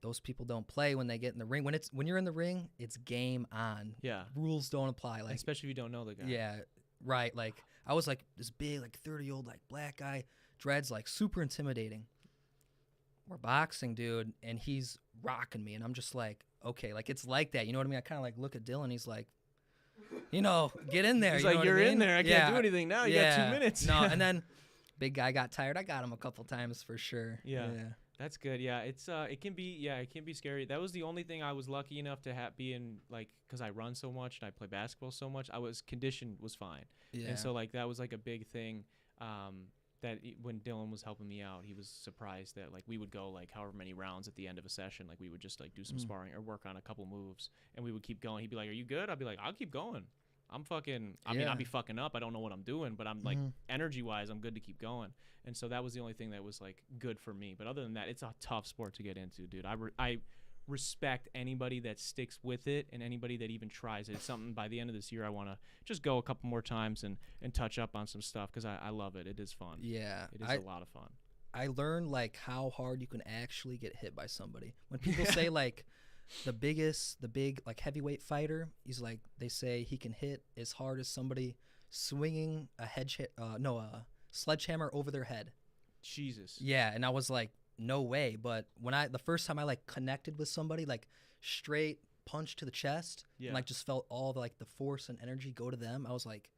those people don't play when they get in the ring. When you're in the ring, it's game on. Yeah. Rules don't apply. Like especially if you don't know the guy. yeah, right. Like I was like this big like 30-year-old like black guy, dreads, like super intimidating. We're boxing, dude, and he's rocking me, and I'm just like, okay, like it's like that. You know what I mean? I kind of like look at Dylan. He's like, you know, get in there. He's you know like, what you're I mean? in there. I can't do anything now. You got 2 minutes. No, and then big guy got tired. I got him a couple times for sure. Yeah. That's good. Yeah, it can be scary. That was the only thing I was lucky enough to be in, like, because I run so much and I play basketball so much. Condition was fine. Yeah. And so like that was like a big thing. When Dylan was helping me out, he was surprised that like we would go like however many rounds at the end of a session. Like we would just like do some sparring or work on a couple moves, and we would keep going. He'd be like, "Are you good?" I'd be like, "I'll keep going. I mean, I'll be fucking up. I don't know what I'm doing, but I'm like energy-wise, I'm good to keep going." And so that was the only thing that was like good for me. But other than that, it's a tough sport to get into, dude. I respect anybody that sticks with it and anybody that even tries it. It's something by the end of this year I want to just go a couple more times and touch up on some stuff because I love it. It is fun. Yeah. It is a lot of fun. I learned like how hard you can actually get hit by somebody. When people say like the big like heavyweight fighter, he's like, they say he can hit as hard as somebody swinging a sledgehammer over their head. Jesus. Yeah, and I was like, no way. But the first time I like connected with somebody, like straight punch to the chest, and like just felt all the like the force and energy go to them, I was like,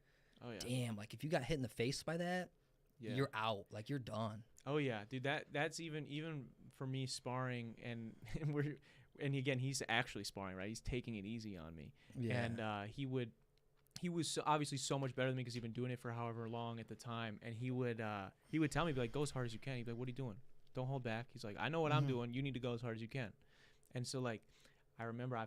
oh yeah, damn, like if you got hit in the face by that, you're out, like you're done. Oh yeah, dude, that's even for me sparring and again he's actually sparring, right? He's taking it easy on me. Yeah. And he was obviously so much better than me because he'd been doing it for however long at the time, and he would tell me, be like, go as hard as you can. He'd be like, what are you doing? Don't hold back. He's like, I know what I'm doing. You need to go as hard as you can. And so like, I remember I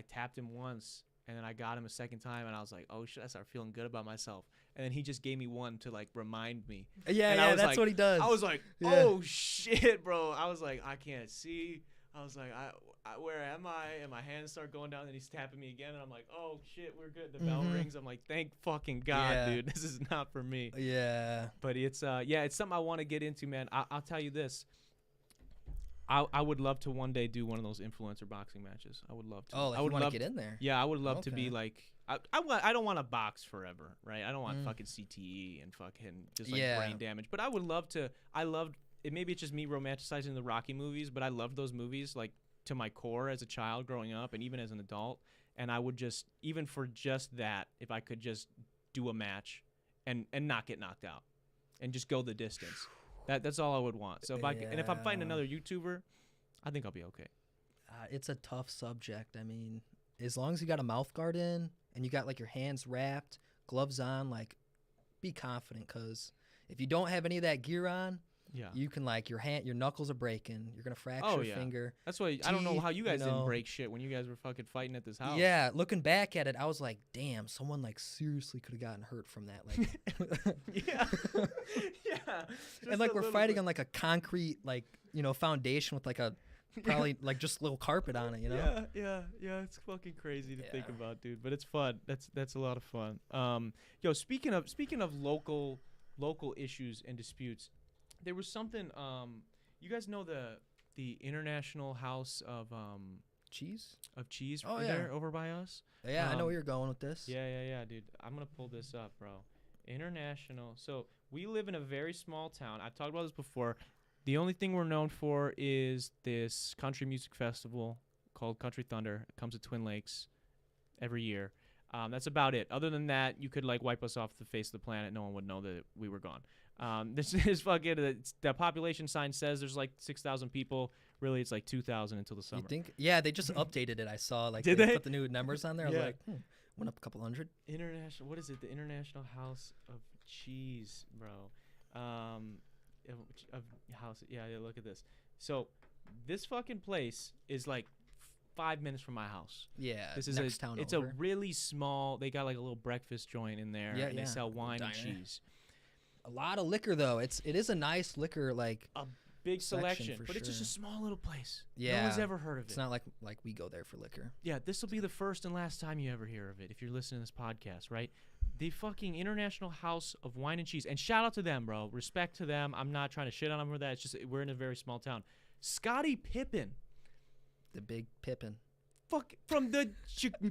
tapped him once, and then I got him a second time, and I was like, oh shit, I started feeling good about myself. And then he just gave me one to like remind me. Yeah, that's like, what he does. I was like, oh shit, bro. I was like, I can't see. I was like, where am I? And my hands start going down, and he's tapping me again, and I'm like, oh shit, we're good. The bell rings. I'm like, thank fucking God, dude. This is not for me. Yeah. But it's it's something I want to get into, man. I'll tell you this. I would love to one day do one of those influencer boxing matches. I would love to. Oh, like I would you want to get in there? Yeah, I would love to be like. I don't want to box forever, right? I don't want fucking CTE and fucking just like brain damage. But I would love to. I loved it. Maybe it's just me romanticizing the Rocky movies, but I loved those movies like to my core as a child growing up and even as an adult. And I would just, even for just that, if I could just do a match and not get knocked out and just go the distance. That's all I would want. So if if I'm fighting another YouTuber, I think I'll be okay. It's a tough subject. I mean, as long as you got a mouth guard in and you got like your hands wrapped, gloves on, like be confident, because if you don't have any of that gear on, you can like your knuckles are breaking. You're gonna fracture a finger. That's why I don't know how you guys didn't break shit when you guys were fucking fighting at this house. Yeah, looking back at it, I was like, damn, someone like seriously could have gotten hurt from that. Like, yeah. And like we're fighting on like a concrete foundation with like a probably like just a little carpet on it, you know? Yeah. It's fucking crazy to think about, dude. But it's fun. That's a lot of fun. Yo, speaking of local issues and disputes. There was something. You guys know the International House of cheese there over by us. Yeah, I know where you're going with this. Yeah, dude. I'm gonna pull this up, bro. International. So We live in a very small town. I've talked about this before. The only thing we're known for is this country music festival called Country Thunder. It comes to Twin Lakes every year. That's about it. Other than that, you could like wipe us off the face of the planet. No one would know that we were gone. This is fucking. The population sign says there's like 6,000 people. Really, it's like 2,000 until the summer. You think? Yeah, they just updated it. I saw like Did they they? put the new numbers on there. I was Yeah. like, went up a couple hundred. International. What is it? The International House of Cheese, bro. Of house. Yeah. Look at this. So, this fucking place is like 5 minutes from my house. Yeah, This is next town It's over. a really small. They got like a little breakfast joint in there. Yeah, and they yeah. sell wine and Diner. cheese. A lot of liquor though. It is a nice liquor like. A big section selection, for but it's just a sure. small little place. Yeah, No one's ever heard of It's it. not like we go there for liquor. Yeah, this will be the first and last time you ever hear of it if you're listening to this podcast, right? The fucking International House of Wine and Cheese. And shout out to them, bro. Respect to them. I'm not trying to shit on them for that. It's just we're in a very small town. Scottie Pippen, The big Pippin. fuck, from the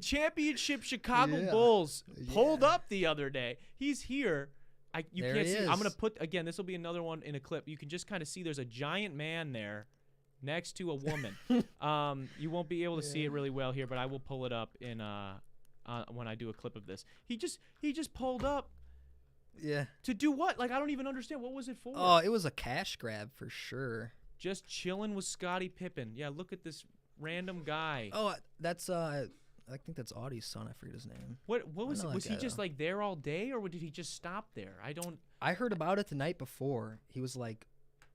championship Chicago Yeah. Bulls, pulled Yeah. up the other day. He's here. You There can't he see. I'm gonna is. put again. This will be another one in a clip. You can just kind of see there's a giant man there, next to a woman. You won't be able to see it really well here, but I will pull it up in when I do a clip of this. He just pulled up Yeah. to do what? Like I don't even understand. What was it for? Oh, it was a cash grab for sure. Just chilling with Scottie Pippen. Yeah, look at this random guy. Oh, that's I think that's Audie's son. I forget his name. What was know that was he guy, just though. like there all day, or did he just stop there? I don't. I heard about it the night before. He was like,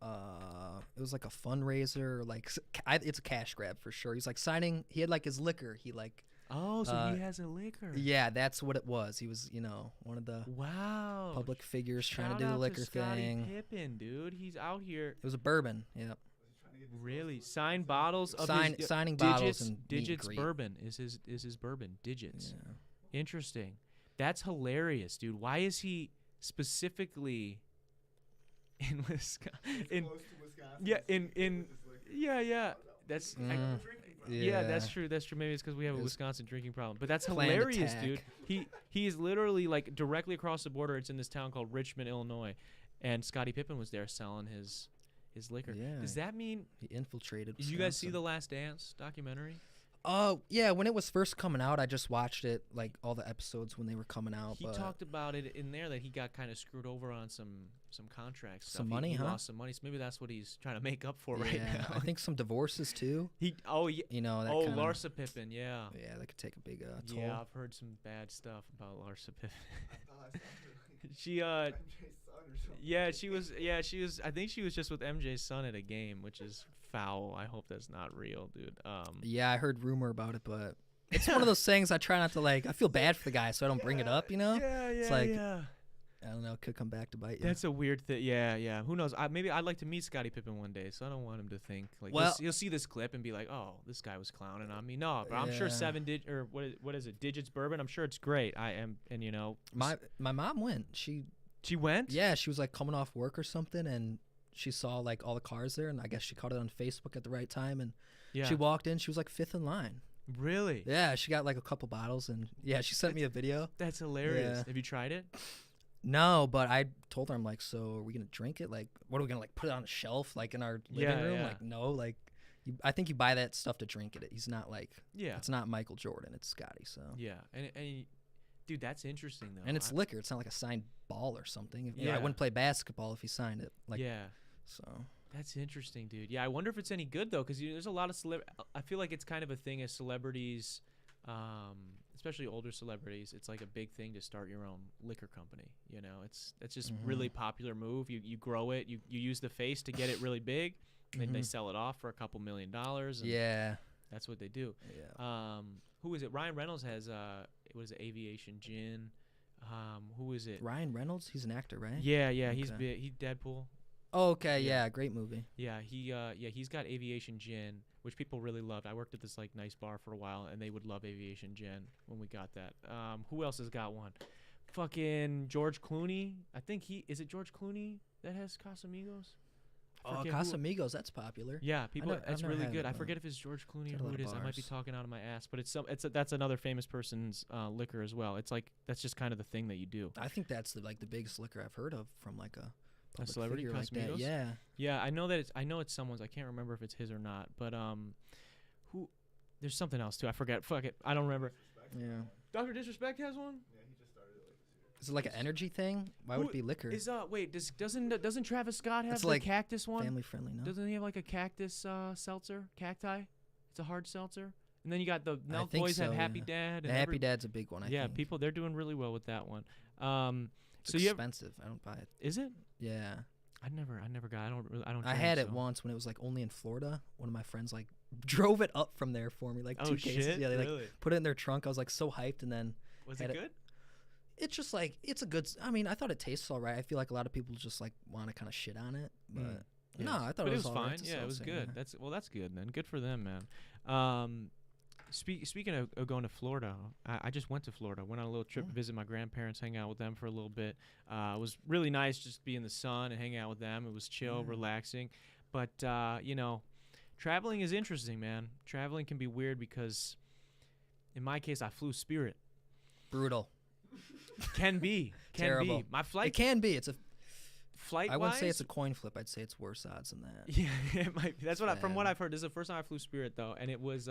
it was like a fundraiser. Like, it's a cash grab for sure. He's like signing. He had like his liquor. He like, Oh, so he has a liquor. yeah, that's what it was. He was, one of the Wow. public figures trying Shout to do the out liquor Scottie thing. Pippen, dude. He's out here. It was a bourbon. Yeah. Really signed bottles of his Signing digits, bottles and meet and digits greet. bourbon is his bourbon digits. Yeah. Interesting. That's hilarious, dude. Why is he specifically in Wisconsin? Close to Wisconsin. Yeah, so in he was just like, yeah. That's yeah, that's true. That's true. Maybe it's because we have a It was Wisconsin drinking problem. But that's planned hilarious, attack. dude. He is literally like directly across the border. It's in this town called Richmond, Illinois, and Scottie Pippen was there selling his liquor. Yeah. Does that mean? He infiltrated. Did you guys see Wisconsin. the Last Dance documentary? Oh, yeah, when it was first coming out, I just watched it, like all the episodes when they were coming out. He but talked about it in there that he got kind of screwed over on some contract stuff. Some He- money, he huh? lost some money, so maybe that's what he's trying to make up for right yeah, now. I think some divorces too. He oh yeah That oh kinda, Larsa Pippen, yeah. Yeah, that could take a big toll. Yeah, I've heard some bad stuff about Larsa Pippen. I thought I saw her, She like, MJ's son or something. she was I think she was just with MJ's son at a game, which is foul. I hope that's not real, dude. Yeah, I heard rumor about it, but it's one of those things I try not to like. I feel bad for the guy, so I don't bring it up. Yeah, It's like- yeah. I don't know, it could come back to bite you. That's a weird thing. Yeah. Who knows? Maybe I'd like to meet Scottie Pippen one day, so I don't want him to think like Well- he'll see this clip and be like, "Oh, this guy was clowning on me." No, but I'm sure Yeah. what is it? Digits bourbon. I'm sure it's great. I am, and my mom went. She went. Yeah, she was like coming off work or something, and she saw like all the cars there, and I guess she caught it on Facebook at the right time, and Yeah. she walked in. She was like fifth in line. Really? Yeah, she got like a couple bottles, and yeah, she sent me a video. That's hilarious. Yeah. Have you tried it? No, but I told her, I'm like, so are we gonna drink it? Like, what are we gonna like put it on a shelf like in our living Yeah, room? yeah. Like, no, like, I think you buy that stuff to drink it. He's not like, Yeah. it's not Michael Jordan. It's Scotty. So, Yeah. And dude, that's interesting though. and it's liquor. It's not like a signed ball or something. You know, I Yeah. wouldn't play basketball if he signed it. Like, yeah. so That's interesting, dude. Yeah, I wonder if it's any good though, because there's a lot of I feel like it's kind of a thing as celebrities, especially older celebrities. It's like a big thing to start your own liquor company. You know, it's just really popular move. You grow it. You use the face to get it really big, and then they sell it off for a couple $1 million. And yeah, that's what they do. yeah. Who is it? Ryan Reynolds has what is it? Aviation Gin. Who is it? Ryan Reynolds, he's an actor, right? Yeah, he's Okay. he's Deadpool. Oh, okay, Yeah. yeah, great movie. Yeah, he's got Aviation Gin, which people really loved. I worked at this like nice bar for a while, and they would love Aviation Gin when we got that. Who else has got one? Fucking George Clooney. I think is it George Clooney that has Casamigos? Oh, forget who- Casamigos, that's popular. Yeah, people. I've That's never really had good. it, I though. forget if it's George Clooney or Got a who lot it of is. I might be bars. talking out of my ass, but that's another famous person's liquor as well. It's like that's just kind of the thing that you do. I think that's the biggest liquor I've heard of from like a public celebrity, figure like that. Casamigos? Yeah. Yeah, I know that it's someone's. I can't remember if it's his or not, but who? There's something else too. I forget. Fuck it. I don't remember. Yeah. Dr. Disrespect has one. Yeah, he just started it like this year. Is it like an energy thing? Why would it be liquor? Is wait, doesn't Travis Scott have It's the like cactus one? Family friendly, no? Doesn't he have like a cactus seltzer? Cacti? It's a hard seltzer. And then you got the Milk think Boys have so, Happy yeah. Dad. The And Happy Dad's a big one, I yeah, think. people they're doing really well with that one. It's So you ever, expensive. I don't buy it. is it? Yeah. I never got. I don't. I drink, had it so. once when it was like only in Florida. One of my friends like drove it up from there for me, like Oh 2 cases. shit! Yeah, they like Really? put it in their trunk. I was like so hyped, and then Was had it it- good? it's just like it's a good. I mean, I thought it tastes all right. I feel like a lot of people just like want to kind of shit on it, but Yeah. no, I thought But it was all fine. right. It's a Yeah, it was seltzer, good. yeah. That's good then. Good for them, man. Speaking of going to Florida, I just went to Florida. Went on a little trip to visit my grandparents, hang out with them for a little bit. It was really nice just to be in the sun and hang out with them. It was chill, relaxing. But, traveling is interesting, man. Traveling can be weird because, in my case, I flew Spirit. Brutal. Can be. Terrible. My It flight, can be. It's a. flight I wouldn't say wise- it's a coin flip. I'd say it's worse odds than that. Yeah, it might be. That's from what Sad. I've heard. This is the first time I flew Spirit though, and it was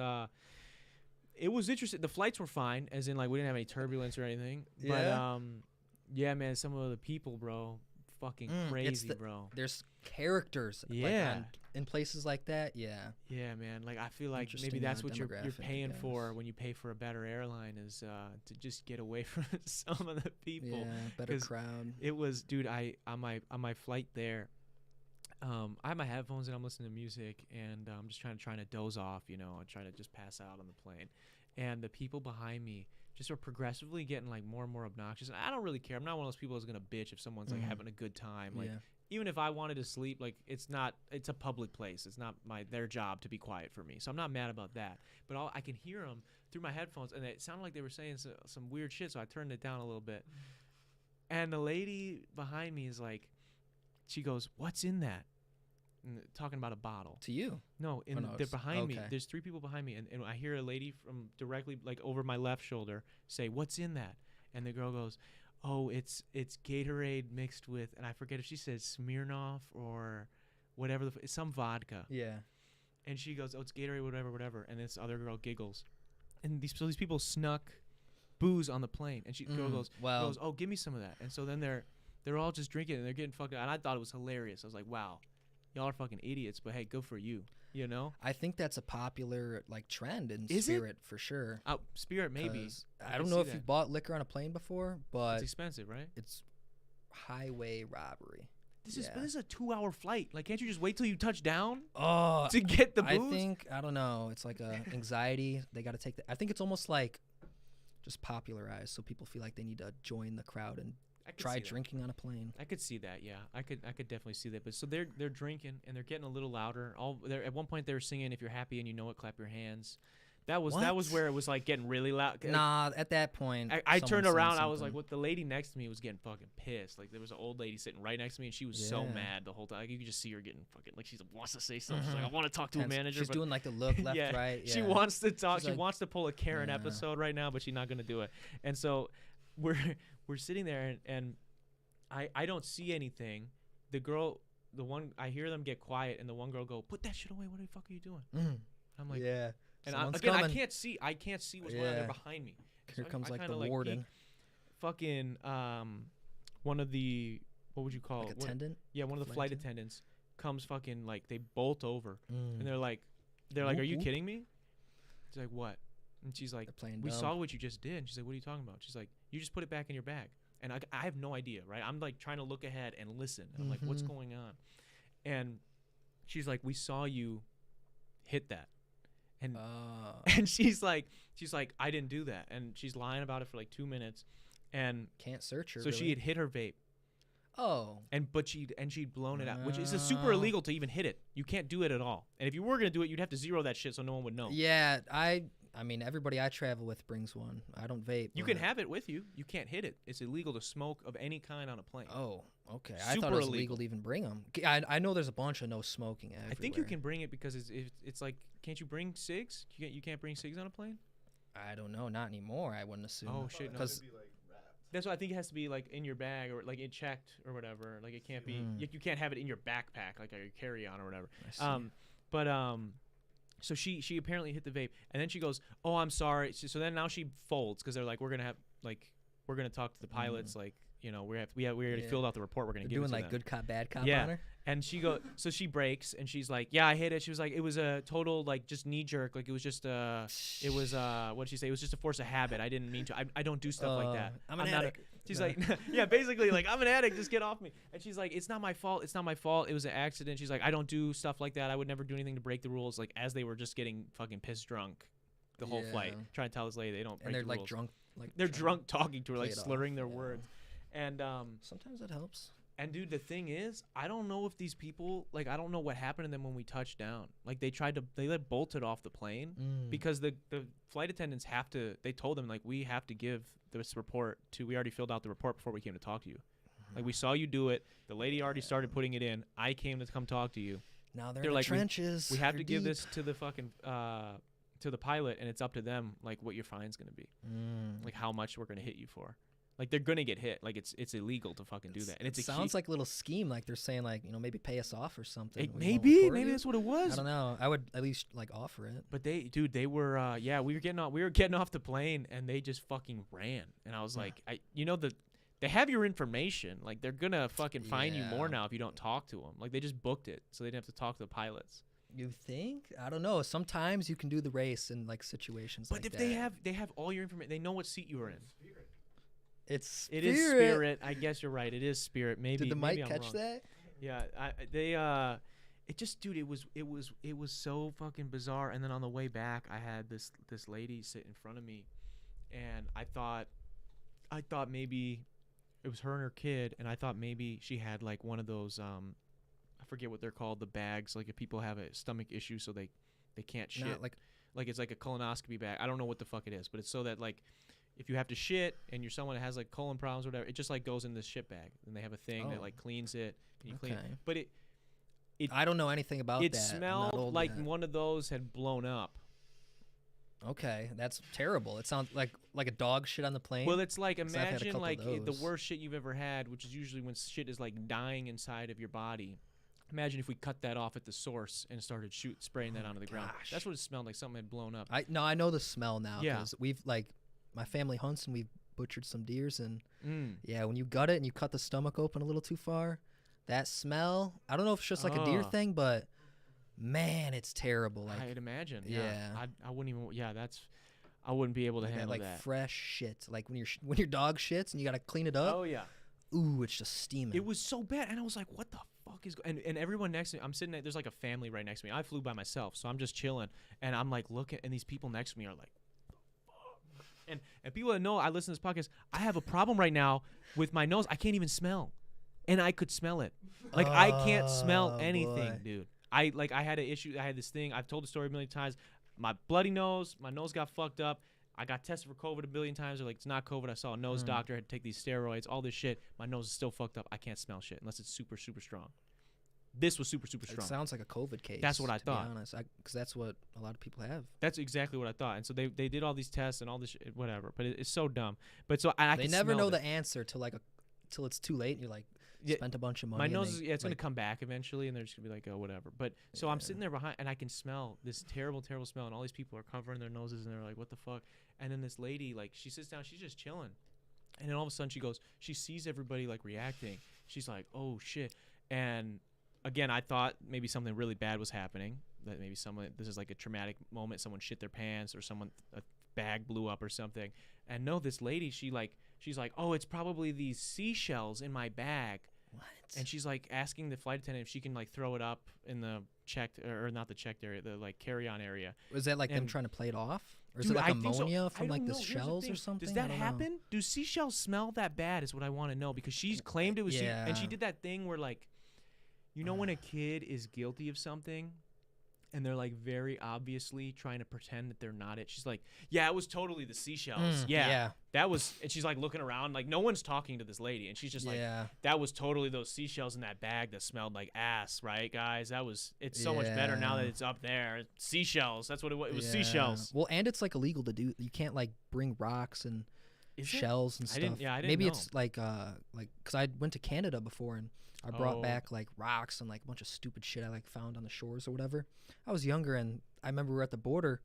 interesting. The flights were fine, as in like we didn't have any turbulence or anything. But Yeah? yeah, man, some of the people, bro, fucking It's crazy, the- bro. There's characters. Yeah. In places like that. Yeah. Yeah, man. Like I feel like maybe Interesting, that's what you're demographic, I paying for guess. when you pay for a better airline is to just get away from some of the people. Yeah. Better 'cause crowd. It was, dude. I on my flight there. I have my headphones and I'm listening to music and I'm just trying to doze off, and trying to just pass out on the plane. And the people behind me just are progressively getting like more and more obnoxious. And I don't really care. I'm not one of those people who's gonna bitch if someone's like having a good time. Like Yeah. even if I wanted to sleep, like it's a public place. It's not their job to be quiet for me. So I'm not mad about that. But I can hear them through my headphones, and it sounded like they were saying some weird shit. So I turned it down a little bit. And the lady behind me is like, she goes, "What's in that?" And talking about a bottle. To you. No, no, they're it's- behind me. okay. There's 3 people behind me, and I hear a lady from directly like over my left shoulder say, "What's in that?" And the girl goes, "Oh, it's Gatorade mixed with," and I forget if she said Smirnoff or whatever, it's some vodka. Yeah. And she goes, "Oh, it's Gatorade, whatever." And this other girl giggles, and these people snuck booze on the plane, and girl goes, Well, "Oh, give me some of that." And so then they're all just drinking and they're getting fucked up, and I thought it was hilarious. I was like, "Wow, y'all are fucking idiots," but hey, good for you, I think that's a popular like trend in Is it? Spirit for sure. Spirit maybe. 'Cause I can don't know see if that. you've bought liquor on a plane before, It's but expensive, right? it's highway robbery. This Yeah. is a 2-hour flight. Like, can't you just wait till you touch down Oh, to get the I booze? think I don't know. It's like a anxiety. They got to take that. I think it's almost like just popularized, so people feel like they need to join the crowd and I could try see that. drinking on a plane. I could see that. Yeah, I could definitely see that. But so they're drinking and they're getting a little louder. At one point they were singing, "If you're happy and you know it, clap your hands." That was What? where it was like getting really loud. Nah, at that point, I someone turned said around. I was like, something. "What?" The lady next to me was getting fucking pissed. Like there was an old lady sitting right next to me, and she was so Yeah. mad the whole time. Like, you could just see her getting fucking like she wants to say something. She's like, "I want to talk to a Tense. manager." She's but doing like the look left, yeah, right. Yeah. she wants to talk. She's She like, wants to pull a Karen Yeah. episode right now, but she's not gonna do it. And so we're sitting there, and I don't see anything. The one I hear them get quiet, and the one girl go, "Put that shit away. What the fuck are you doing?" I'm like, yeah. and Someone's again, coming. I can't see what's going on there Yeah. behind me. Here So comes I like kinda, the peek. warden, Fucking one of the what would you call like it? attendant. Yeah, one of the Flight flight attendants comes fucking like they bolt over, and Mm. they're like, "Are you Whoop. kidding me?" She's like, "What?" And she's like, They're playing "We dumb. saw what you just did." And she's like, "What are you talking about?" She's like, "You just put it back in your bag." And I have no idea, right? I'm like trying to look ahead and listen. And I'm like, "What's Mhm. going on?" And she's like, "We saw you hit that." And and she's like, "I didn't do that." And she's lying about it for like 2 minutes. And Can't search her. so she really. had hit her vape. Oh. But she'd blown it out, which is super Oh. illegal to even hit it. You can't do it at all. And if you were gonna do it, you'd have to zero that shit so no one would know. Yeah, I I mean, everybody I travel with brings one. I don't vape. You but- can have it with you. You can't hit it. It's illegal to smoke of any kind on a plane. Oh, okay. I Super thought it was illegal. illegal to even bring them. I know there's a bunch of no smoking everywhere. I think you can bring it because it's like, can't you bring cigs? You can't bring cigs on a plane? I don't know. Not anymore. I wouldn't assume. Oh, shit, no. Because Be like wrapped. That's why I think it has to be like in your bag or like it checked or whatever. Like it can't be, Mm. you can't have it in your backpack like your carry-on or whatever. I see. So she apparently hit the vape and then she goes, "Oh, I'm sorry." So then now she folds because they're like, we're gonna talk to the pilots. Like, you know, we already Yeah. filled out the report. We're gonna They're give it doing to like them. good cop, bad cop Yeah. on her. And so she breaks and she's like, "Yeah, I hit it." She was like, "It was a total like just knee jerk. Like it was just what did she say? It was just a force of habit. I didn't mean to. I don't do stuff like that. I'm an not a-" addict. She's No. like, yeah, basically like, "I'm an addict. Just get off me." And she's like, "It's not my fault. It's not my fault. It was an accident." She's like, "I don't do stuff like that. I would never do anything to break the rules." Like as they were just getting fucking pissed drunk, the whole flight, Yeah. trying to tell this lady they don't break And they're the like rules. drunk. Like They're trying- drunk talking to her, like play it slurring off, their yeah. words. And Sometimes it helps. and dude, the thing is, I don't know if these people, like, I don't know what happened to them when we touched down. Like, they bolted off the plane because the flight attendants they told them, like, we have to give this report we already filled out the report before we came to talk to you. Like, we saw you do it. The lady already started putting it in. I came to come talk to you. Now They're they're in like, the trenches. We have They're to give deep. this to the fucking, to the pilot, and it's up to them, like, what your fine's going to be. Like, how much we're going to hit you for. Like, they're going to get hit. Like, it's illegal to fucking do that. And It it's sounds like a little scheme. Like they're saying, like, you know, maybe pay us off or something. We won't maybe report you. that's what it was. I don't know. I would at least like offer it. But they were we were getting off the plane and they just fucking ran. And I was Yeah. like, they have your information. Like they're going to fucking fine you more Yeah. now if you don't talk to them. Like they just booked it so they didn't have to talk to the pilots. You think? I don't know. Sometimes you can do the race in like situations But like if that. they have all your information, they know what seat you were in. It's It is Spirit. I guess you're right. It is Spirit. Maybe Did the maybe mic I'm catch wrong. that? Yeah, it just, dude, it was so fucking bizarre. And then on the way back, I had this lady sit in front of me, and I thought maybe it was her and her kid, and I thought maybe she had like one of those I forget what they're called, the bags, like if people have a stomach issue so they can't shit, Not like like it's like a colonoscopy bag. I don't know what the fuck it is, but it's so that like if you have to shit and you're someone that has like colon problems or whatever, it just like goes in this shit bag, and they have a thing that Oh. like cleans it and you clean Okay. it. But it I don't know anything about it that. I'm not smelled old like yet. one of those had blown up. Okay, that's terrible. It sounds like a dog shit on the plane. Well, it's like, 'Cause I've had a imagine couple like of the those. worst shit you've ever had, which is usually when shit is like dying inside of your body. Imagine if we cut that off at the source and started spraying that onto the ground. gosh. That's what it smelled like. Something had blown up. I know the smell now. Yeah. 'Cause we've like my family hunts and we've butchered some deers and Mm. yeah, when you gut it and you cut the stomach open a little too far, that smell. I don't know if it's just like a deer Ugh. thing, but man, it's terrible. Like I'd imagine. yeah. I wouldn't even. Yeah, I wouldn't be able to that, handle like that. fresh shit. Like when your dog shits and you gotta clean it up. Oh yeah. Ooh, it's just steaming. It was so bad, and I was like, "What the fuck is?" And everyone next to me, I'm sitting there. There's like a family right next to me. I flew by myself, so I'm just chilling, and I'm like looking, and these people next to me are like, "Fuck." And people that know I listen to this podcast, I have a problem right now with my nose. I can't even smell, and I could smell it. Like I can't smell Oh, anything, boy. dude. I had an issue. I had this thing. I've told the story a million times. My bloody nose. My nose got fucked up. I got tested for COVID a billion times. They're like, it's not COVID. I saw a nose doctor. I had to take these steroids, all this shit. My nose is still fucked up. I can't smell shit unless it's super, super strong. This was super, super It strong. sounds like a COVID case. That's what I to thought. Be honest, because that's what a lot of people have. That's exactly what I thought. And so they did all these tests and all this shit, whatever. But it's so dumb. But so I They can never smell know it. the answer till it's too late and you're like Yeah, spent a bunch of money. My and nose they, is, it's going like, to come back eventually, and they're just going to be like, oh, whatever. But so I'm sitting there behind, and I can smell this terrible, terrible smell, and all these people are covering their noses, and they're like, what the fuck? And then this lady, like, she sits down, she's just chilling. And then all of a sudden she goes, she sees everybody, like, reacting. She's like, oh, shit. And again, I thought maybe something really bad was happening, that maybe this is like a traumatic moment, someone shit their pants, or a bag blew up or something. And no, this lady, she's like, oh, it's probably these seashells in my bag. What? And she's like asking the flight attendant if she can like throw it up in the checked, or not the checked area, the like carry-on area. Was that like them and- trying to play it off, or is Dude, it like I think so. ammonia I from don't like the know. Here's shells thing. or something? Does that I don't know. happen? Do seashells smell that bad? Is what I want to know, because she's claimed it was. And she Yeah. did that thing where like, you know, when a kid is guilty of something, and they're like very obviously trying to pretend that they're not it. She's like, yeah, it was totally the seashells. Yeah, that was, and she's like looking around, like no one's talking to this lady, and she's just like, that was totally those seashells in that bag that smelled like ass, right, guys? It's so much better now that it's up there. Seashells, that's what it was. It was seashells. Well, and it's like illegal to do. You can't like bring rocks and shells and stuff. I didn't Maybe know. it's like because I went to Canada before and I brought back like rocks and like a bunch of stupid shit I like found on the shores or whatever. I was younger and I remember we were at the border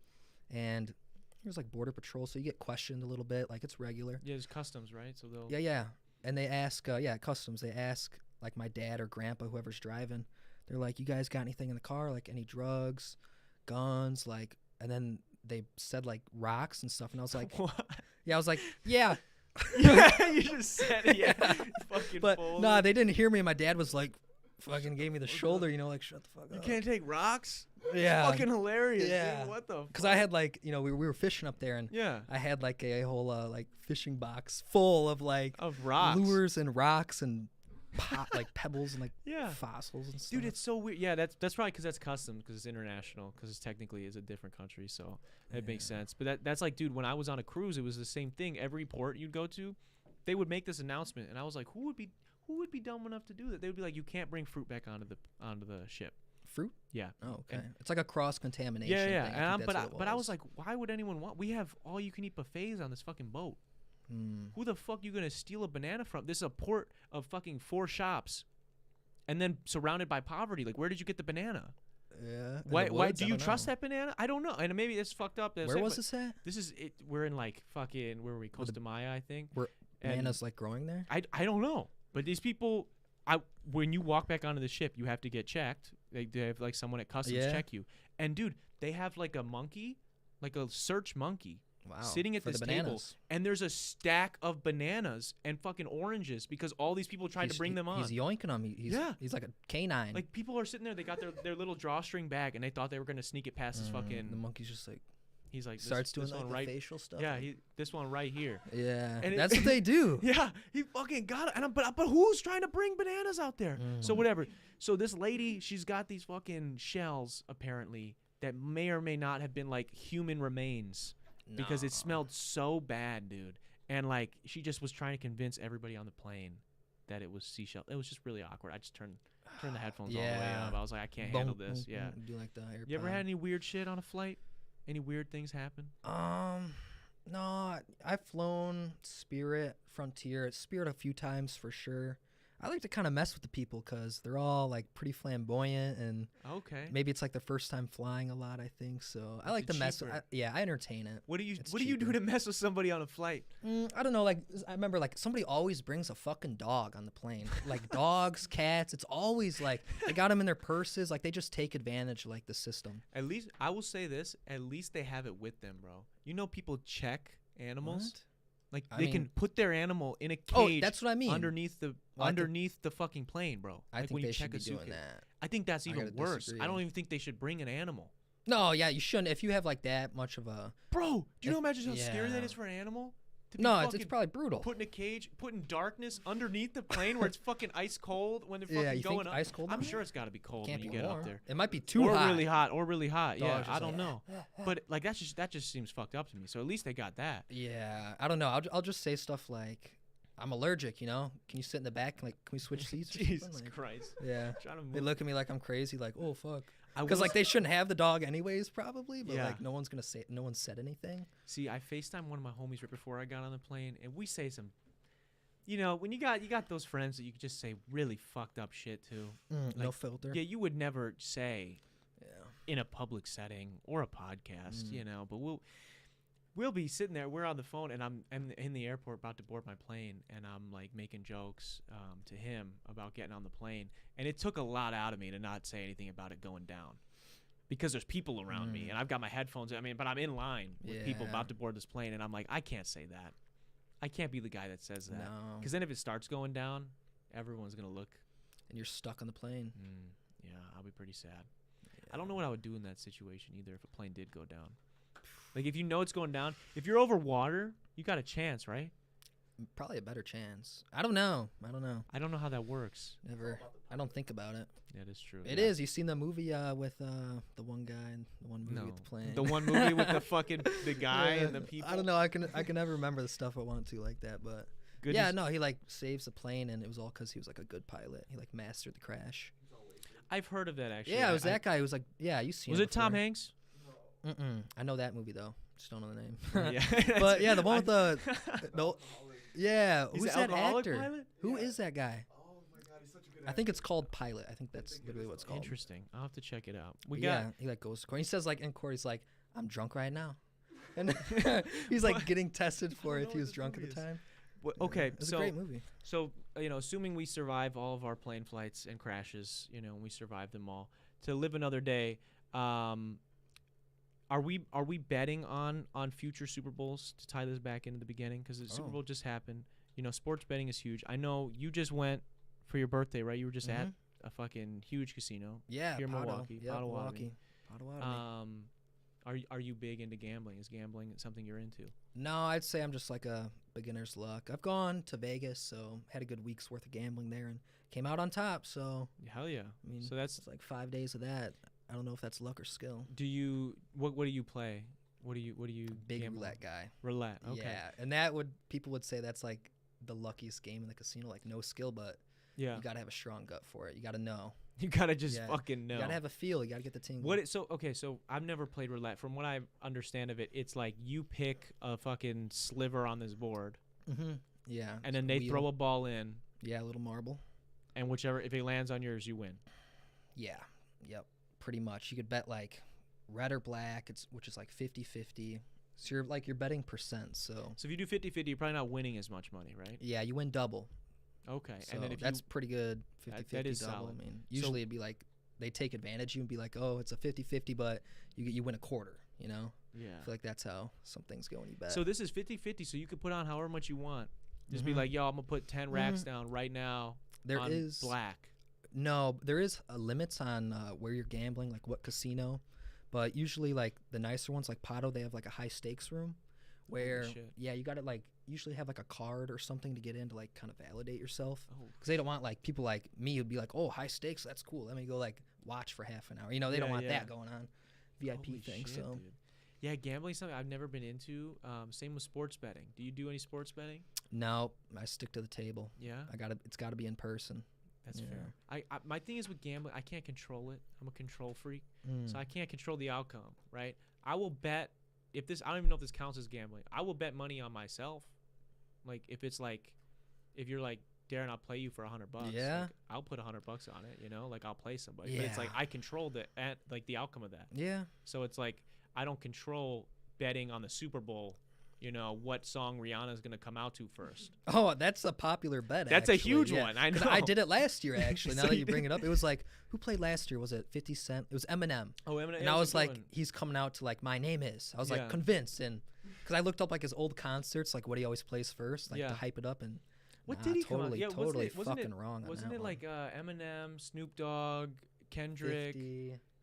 and there was like border patrol, so you get questioned a little bit, like it's regular. Yeah, it's customs, right? So they'll And they ask customs. They ask like my dad or grandpa, whoever's driving. They're like, you guys got anything in the car, like any drugs, guns, like, and then they said like rocks and stuff, and I was like, what? Yeah, I was like, yeah. Yeah, you just said it. Yeah, fucking. But fool. nah, they didn't hear me. My dad was like, fucking gave me the shoulder, you know, like shut the fuck up. You can't take rocks. Yeah, Fucking hilarious. Yeah. Dude. What the? Because I had like, you know, we were fishing up there, and Yeah. I had like a whole like fishing box full of like Of rocks. lures and rocks and like pebbles and like Yeah. fossils and stuff. Dude, it's so weird. Yeah, that's probably because that's customs, because it's international, because it's technically is a different country, so that makes sense. But that's like, dude, when I was on a cruise, it was the same thing. Every port you'd go to, they would make this announcement, and I was like, who would be dumb enough to do that? They would be like, you can't bring fruit back onto the ship. fruit. Yeah. Oh, okay. And- It's like a cross contamination. Yeah. Thing. And but I was like, why would anyone want? We have all you can eat buffets on this fucking boat. Who the fuck you gonna steal a banana from? This is a port of fucking 4 shops, and then surrounded by poverty. Like, where did you get the banana? Yeah. Why do you trust that banana? I don't know. And maybe it's fucked up. Where was this at? This is it. We're in like fucking where were we? Costa Maya, I think. Were And bananas like growing there? I don't know. But these people, when you walk back onto the ship, you have to get checked. They have like someone at customs check you. And dude, they have like a monkey, like a search monkey. Wow. Sitting at For this the table, bananas. and there's a stack of bananas and fucking oranges because all these people tried to bring them on. He's yoinking them. He's like a canine. Like, people are sitting there, they got their little drawstring bag, and they thought they were gonna sneak it past this fucking. The monkey's just like He's like starts doing this like one the right. facial stuff. Yeah, this one right here. Yeah, And that's what they do. Yeah, he fucking got it. And but who's trying to bring bananas out there? So whatever. So this lady, she's got these fucking shells apparently that may or may not have been like human remains. Because it smelled so bad, dude. And like, she just was trying to convince everybody on the plane that it was seashell. It was just really awkward. I just turned the headphones all the way up. I was like, I can't handle this. Yeah. Do like the AirPod. You ever had any weird shit on a flight? Any weird things happen? No, I've flown Spirit, Frontier, Spirit a few times for sure. I like to kind of mess with the people because they're all like pretty flamboyant and Okay. maybe it's like their first time flying a lot. I think so. I like to mess. I entertain it. What do you do to mess with somebody on a flight? I don't know. Like I remember, like somebody always brings a fucking dog on the plane. Like dogs, cats. It's always like they got them in their purses. Like they just take advantage of like the system. At least I will say this. At least they have it with them, bro. You know, people check animals. What? Like I they can mean- put their animal in a cage. Oh, that's what I mean. Underneath the Well, I think- underneath the fucking plane, bro. I Like think when you they check should be a doing suitcase. that. I think that's I even gotta worse. disagree. I don't even think they should bring an animal. No, yeah, you shouldn't. If you have like that much of a Bro, do you know imagine how scary that yeah. is for an animal? To be no, it's fucking probably brutal. put in a cage, put in darkness underneath the plane where it's fucking ice cold when they're Yeah, fucking you going think up. ice cold I'm down sure there? it's got to be cold Can't when you be get warm. up there. It might be too or hot. really hot, or really hot. Yeah, Dogs I just don't like, know. But like that just seems fucked up to me. So at least they got that. Yeah, I don't know. I'll just say stuff like, "I'm allergic." You know? Can you sit in the back? Like, can we switch seats? Or something? Jesus Like, Christ. yeah. Trying to They move. look at me like I'm crazy. Like, oh fuck. I Because will like they shouldn't have the dog anyways, probably. But Yeah. like no one said anything. See, I FaceTimed one of my homies right before I got on the plane, and we say some, you know, when you got those friends that you could just say really fucked up shit to. No Like, filter. Yeah, you would never say Yeah. in a public setting or a podcast, you know. But we'll be sitting there. We're on the phone, and I'm in the airport about to board my plane, and I'm like making jokes to him about getting on the plane, and it took a lot out of me to not say anything about it going down. Because there's people around me, and I've got my headphones. I mean, but I'm in line with people Yeah. about to board this plane, and I'm like, I can't say that. I can't be the guy that says that. No. Because then if it starts going down, everyone's gonna look. And you're stuck on the plane. Yeah, I'll be pretty sad. I don't know what I would do in that situation either if a plane did go down. Like, if you know it's going down, if you're over water, you got a chance, right? Probably a better chance. I don't know. I don't know how that works. Never. I don't think about it. That is true. It is. You seen the movie with the one guy and the one movie with the plane? The one movie with the fucking the guy and the people. I don't know. I can never remember the stuff I want to like that, but yeah, no, he like saves the plane, and it was all because he was like a good pilot. He like mastered the crash. I've heard of that actually. Yeah, it was that guy who was like, yeah, you seen. Was it Tom before. Hanks? I know that movie though. Just don't know the name. Yeah, but yeah, the one with the yeah, He's who's the that alcoholic actor? pilot? Who is that guy? Oh my god, he's such a good I think it's called Pilot. I think that's literally what it's called. Interesting. I'll have to check it out. Yeah, he like goes to court. He says like in court, he's like, I'm drunk right now, and he's like getting tested for if he was drunk at the time. Okay, It's so a great movie. So assuming we survive all of our plane flights and crashes, and we survive them all, to live another day, are we betting on future Super Bowls to tie this back into the beginning? Because the Super Bowl just happened. Sports betting is huge. I know you just went for your birthday, right? You were just at a fucking huge casino. Yeah, here in Potawatomi. Milwaukee. Yeah, Potawatomi. Potawatomi. Are you big into gambling? Is gambling something you're into? No, I'd say I'm just like a beginner's luck. I've gone to Vegas, so had a good week's worth of gambling there and came out on top. So Hell yeah. I mean, so that's it's like 5 days of that. I don't know if that's luck or skill. Do you what do you play? What do you Big gamble? roulette guy. Roulette. Okay. Yeah, and people would say that's like the luckiest game in the casino, like no skill, but Yeah. you gotta have a strong gut for it. You gotta know. You gotta just Yeah. fucking know. You gotta have a feel. You gotta get the tingle. So I've never played roulette. From what I understand of it, it's like you pick a fucking sliver on this board, Yeah. and then they wheel. throw a ball in, Yeah, a little marble. and if it lands on yours, you win. Yeah. Yep. Pretty much. You could bet like red or black, which is like 50-50. So you're betting percent. So So if you do 50-50, you're probably not winning as much money, right? yeah, you win double. Okay. So and then if that's pretty good. 50-50 that is double. solid. I mean, usually it'd be like they take advantage of you and be like, oh, it's a 50-50, but you win a quarter. yeah. I feel like that's how some things go when you bet. So this is 50-50, so you could put on however much you want. Just be like, yo, I'm gonna put 10 racks down right now. There on is black. No, there is limits on where you're gambling, like what casino. But usually, like the nicer ones, like Pato, they have like a high stakes room, where you got to like usually have like a card or something to get in to like kind of validate yourself. Because they don't want like people like me who'd be like, oh, high stakes, that's cool. Let me go like watch for half an hour. They don't want that going on. VIP Holy thing. shit, So dude. Yeah, gambling's something I've never been into. Same with sports betting. Do you do any sports betting? no, I stick to the table. Yeah. It's got to be in person. That's Yeah. fair. My thing is with gambling, I can't control it. I'm a control freak, so I can't control the outcome. Right? I will bet I don't even know if this counts as gambling. I will bet money on myself. Like if you're like, Darren, I'll play you for $100. Yeah. Like, I'll put $100 on it. Like I'll play somebody. But it's like I control the outcome of that. Yeah. So it's like I don't control betting on the Super Bowl. What song Rihanna's gonna come out to first. Oh, that's a popular bet. That's actually. a huge Yeah. one. I 'Cause know. I did it last year, actually. Now So that you you bring it up, it was like, who played last year? Was it 50 Cent? It was Eminem. Oh, Eminem. And I was like, he's coming out to like My Name Is. I was Yeah. like convinced, and because I looked up like his old concerts, like what he always plays first, like to hype it up. And what did he totally, come out? totally wasn't fucking wrong on Wasn't that it one. like Eminem, Snoop Dogg, Kendrick,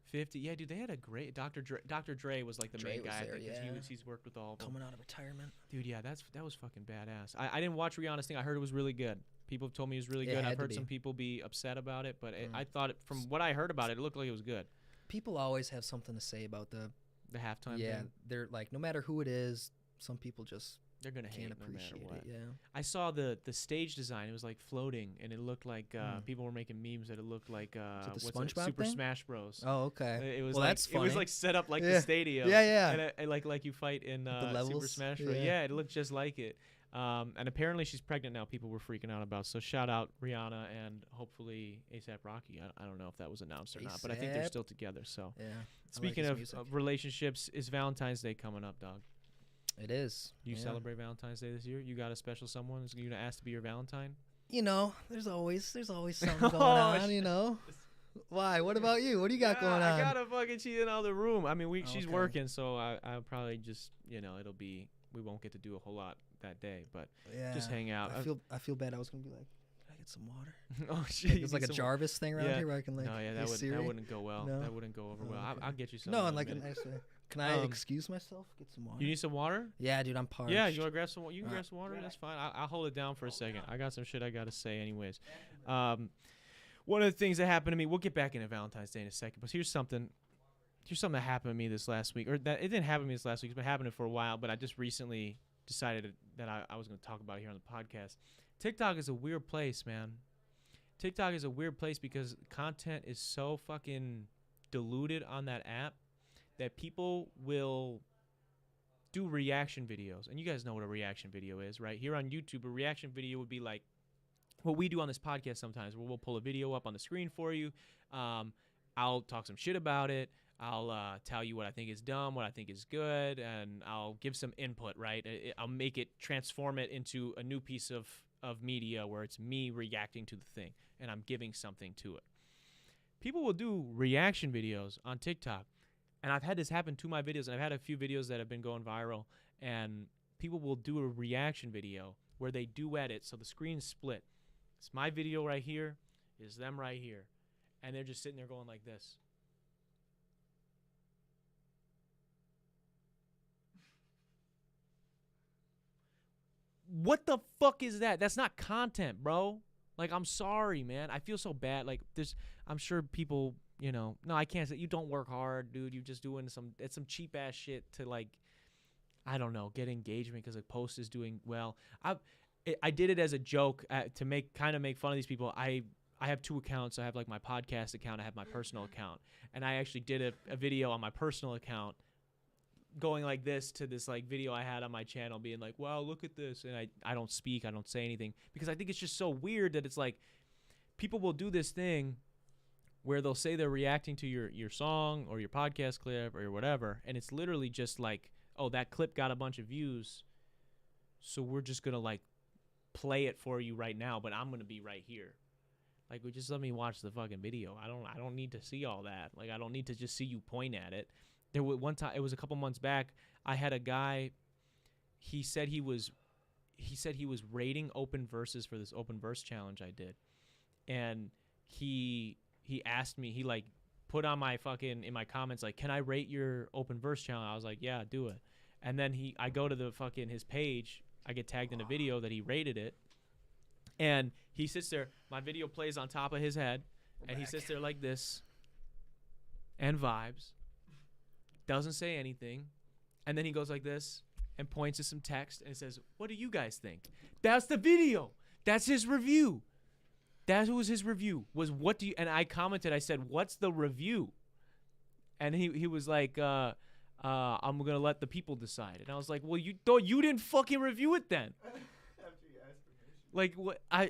50, Yeah, dude, they had a great Dr. Dre was like the Dre main was guy there, because yeah. he's worked with all of them. coming out of retirement. Dude, yeah, that was fucking badass. I didn't watch Rihanna's thing. I heard it was really good. People have told me it was really It good. had I've to heard be. some people be upset about it, but I thought from what I heard about it, it looked like it was good. People always have something to say about the halftime thing. they're like, no matter who it is, some people just They're gonna hate can't no matter appreciate what. it. Yeah. I saw the stage design. It was like floating, and it looked like people were making memes that it looked like it the what's SpongeBob Super thing? Smash Bros. Oh, okay. It was Well, like that's it was funny. like set up like Yeah. the stadium. Yeah, yeah. And like you fight in the Super levels? Smash Bros. Yeah. Yeah, it looked just like it. And apparently she's pregnant now. People were freaking out about. So shout out Rihanna and hopefully A$AP Rocky. I don't know if that was announced or not, but I think they're A$AP? still together. So Yeah. speaking I like of his music. relationships, is Valentine's Day coming up, dog? It is. Do you Yeah. celebrate Valentine's Day this year? You got a special someone who's gonna ask to be your Valentine? There's always something going on, Why? What about you? What do you got going on? I got a fucking she's in the other room. I mean, she's Okay. working, so I'll probably just we won't get to do a whole lot that day, but yeah. just hang out. I feel bad. I was gonna be like, can I get some water? Oh shit! There's like a Jarvis thing around here where I can like. No, yeah, hey, that Siri? wouldn't go well. No? That wouldn't go over well. Okay. I'll get you some. No, in and a like a minute. nice Can I excuse myself? Get some water. You need some water? Yeah, dude, I'm parched. Yeah, you want to grab some? You can All grab right. some water. That's fine. I'll hold it down for a second. I got some shit I gotta say, anyways. One of the things that happened to me. We'll get back into Valentine's Day in a second, but here's something. Here's something that happened to me this last week, or that it didn't happen to me this last week. It's been happening for a while, but I just recently decided that I was going to talk about it here on the podcast. TikTok is a weird place, man. TikTok is a weird place because content is so fucking diluted on that app that people will do reaction videos. And you guys know what a reaction video is, right? Here on YouTube, a reaction video would be like what we do on this podcast sometimes, where we'll pull a video up on the screen for you. I'll talk some shit about it. I'll tell you what I think is dumb, what I think is good, and I'll give some input, right? I'll make it, transform it into a new piece of media where it's me reacting to the thing, and I'm giving something to it. People will do reaction videos on TikTok, and I've had this happen to my videos, and I've had a few videos that have been going viral, and people will do a reaction video where they duet it, so the screen's split. It's my video right here, is them right here, and they're just sitting there going like this. What the fuck is that? That's not content, bro. Like, I'm sorry, man. I feel so bad. Like, I'm sure people, no, I can't say, you don't work hard, dude. You're just doing some cheap ass shit to, like, I don't know, get engagement because a post is doing well. I did it as a joke to make fun of these people. I have two accounts. I have like my podcast account. I have my personal account, and I actually did a video on my personal account going like this to this like video I had on my channel being like, wow, look at this. And I don't speak. I don't say anything because I think it's just so weird that it's like people will do this thing where they'll say they're reacting to your song or your podcast clip or whatever. And it's literally just like, oh, that clip got a bunch of views, so we're just going to like play it for you right now, but I'm going to be right here. Like, just let me watch the fucking video. I don't need to see all that. Like, I don't need to just see you point at it. There was one time, it was a couple months back, I had a guy, he said he was rating open verses for this open verse challenge I did. And he asked me, he like put on my fucking, in my comments, like, can I rate your open verse challenge? I was like, yeah, do it. And then I go to the fucking, his page, I get tagged in a video that he rated it. And he sits there, my video plays on top of his head, and he sits there like this and vibes. Doesn't say anything, and then he goes like this and points to some text and says, what do you guys think? That's the video. That's his review. That was his review, was what do you, and I commented, I said, what's the review? And he was like, I'm going to let the people decide. And I was like, well, you didn't fucking review it then. Like, what? I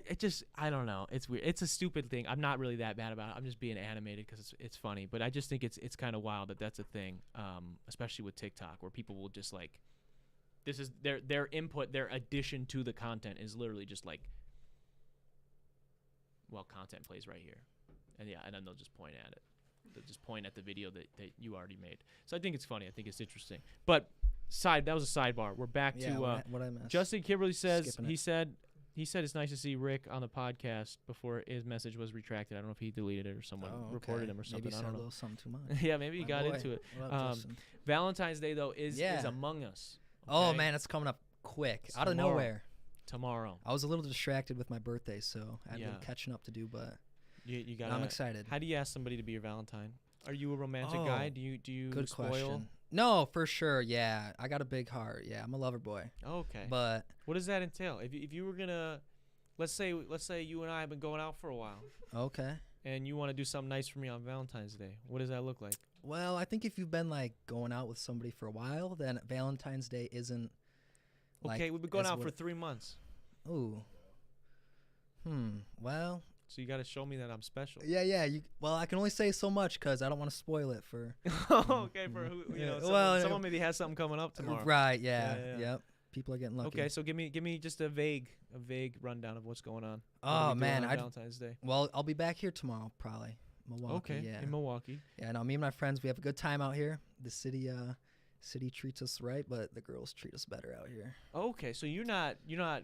don't know. It's weird. It's a stupid thing. I'm not really that bad about it. I'm just being animated because it's funny. But I just think it's kind of wild that that's a thing, especially with TikTok, where people will just like, this is their input, their addition to the content is literally just like, well, content plays right here, and yeah, and then they'll just point at it. They'll just point at the video that you already made. So I think it's funny. I think it's interesting. But that was a sidebar. We're back to what I missed. Justin Kimberly says he said it's nice to see Rick on the podcast before his message was retracted. I don't know if he deleted it or someone reported him or something. Maybe I don't know. A little something too much. Yeah, maybe he got into it. Valentine's Day though is among us. Okay? Oh man, it's coming up quick, out of nowhere. Tomorrow. I was a little distracted with my birthday, so I had a little catching up to do, but you got. I'm excited. How do you ask somebody to be your Valentine? Are you a romantic guy? Do you good spoil? Question. No, for sure. Yeah, I got a big heart. Yeah, I'm a lover boy. Okay. But what does that entail? If you were gonna, let's say you and I have been going out for a while. Okay. And you want to do something nice for me on Valentine's Day. What does that look like? Well, I think if you've been like going out with somebody for a while, then Valentine's Day isn't. Okay, we've been going out for 3 months. Ooh. Well. So you got to show me that I'm special. Yeah. Well, I can only say so much because I don't want to spoil it for. Okay, for who? Someone maybe has something coming up tomorrow. Right. Yeah. Yep. People are getting lucky. Okay, so give me just a vague rundown of what's going on. Oh man, Valentine's Day. Well, I'll be back here tomorrow, probably. Milwaukee. Okay. Yeah. In Milwaukee. Yeah. No, me and my friends, we have a good time out here. The city treats us right, but the girls treat us better out here. Okay, so you're not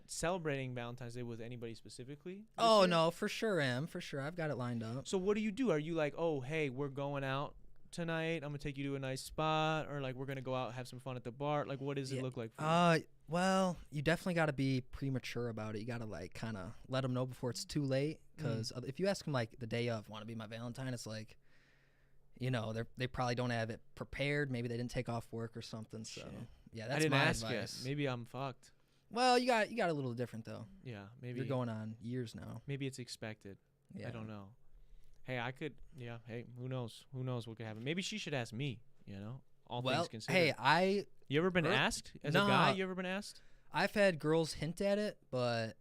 celebrating Valentine's Day with anybody specifically? Oh no, for sure. I've got it lined up. So what do you do? Are you like, oh hey, we're going out tonight. I'm gonna take you to a nice spot, or like we're gonna go out and have some fun at the bar. Like, what does it look like for you? Well, you definitely got to be premature about it. You got to like kind of let them know before it's too late. Because if you ask them like the day of, want to be my Valentine, it's like, you know, they probably don't have it prepared. Maybe they didn't take off work or something. So yeah, that's I didn't my ask advice. yet. Maybe I'm fucked. Well, you got a little different though. Yeah, maybe You're going on years now. Maybe it's expected. Yeah. I don't know. Hey, I could. Yeah. Hey, who knows? Who knows what could happen? Maybe she should ask me. You know, all things considered. Hey, you ever been asked as a guy? You ever been asked? I've had girls hint at it, but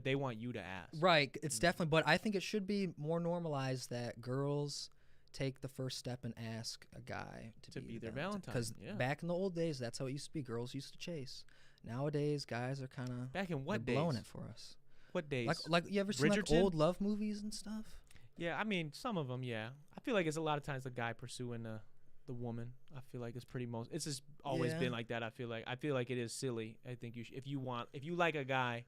they want you to ask. Right. It's definitely, but I think it should be more normalized that girls take the first step and ask a guy to be their Valentine. Because back in the old days, that's how it used to be. Girls used to chase. Nowadays, guys are kind of back in what days? Blowing it for us. What days? Like you ever seen like old love movies and stuff? Yeah, I mean some of them. Yeah, I feel like it's a lot of times the guy pursuing the woman. I feel like it's pretty it's just always been like that. I feel like it is silly. I think if you like a guy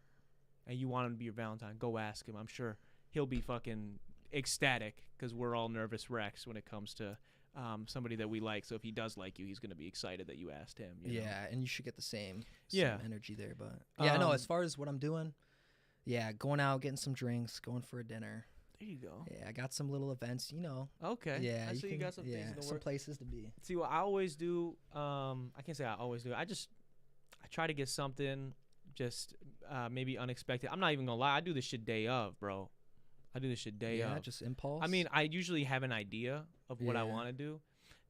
and you want him to be your Valentine, go ask him. I'm sure he'll be fucking ecstatic because we're all nervous wrecks when it comes to somebody that we like. So if he does like you, he's gonna be excited that you asked him. You know? And you should get the same energy there. But no, as far as what I'm doing, going out, getting some drinks, going for a dinner. There you go. Yeah, I got some little events, you know. Okay. Yeah, I see you got some things in the some work. places to be. See, what I always do, I can't say I always do. I try to get something just maybe unexpected. I'm not even gonna lie. I do this shit day of, bro. I do this shit day of. Yeah, just impulse. I mean, I usually have an idea of what I want to do.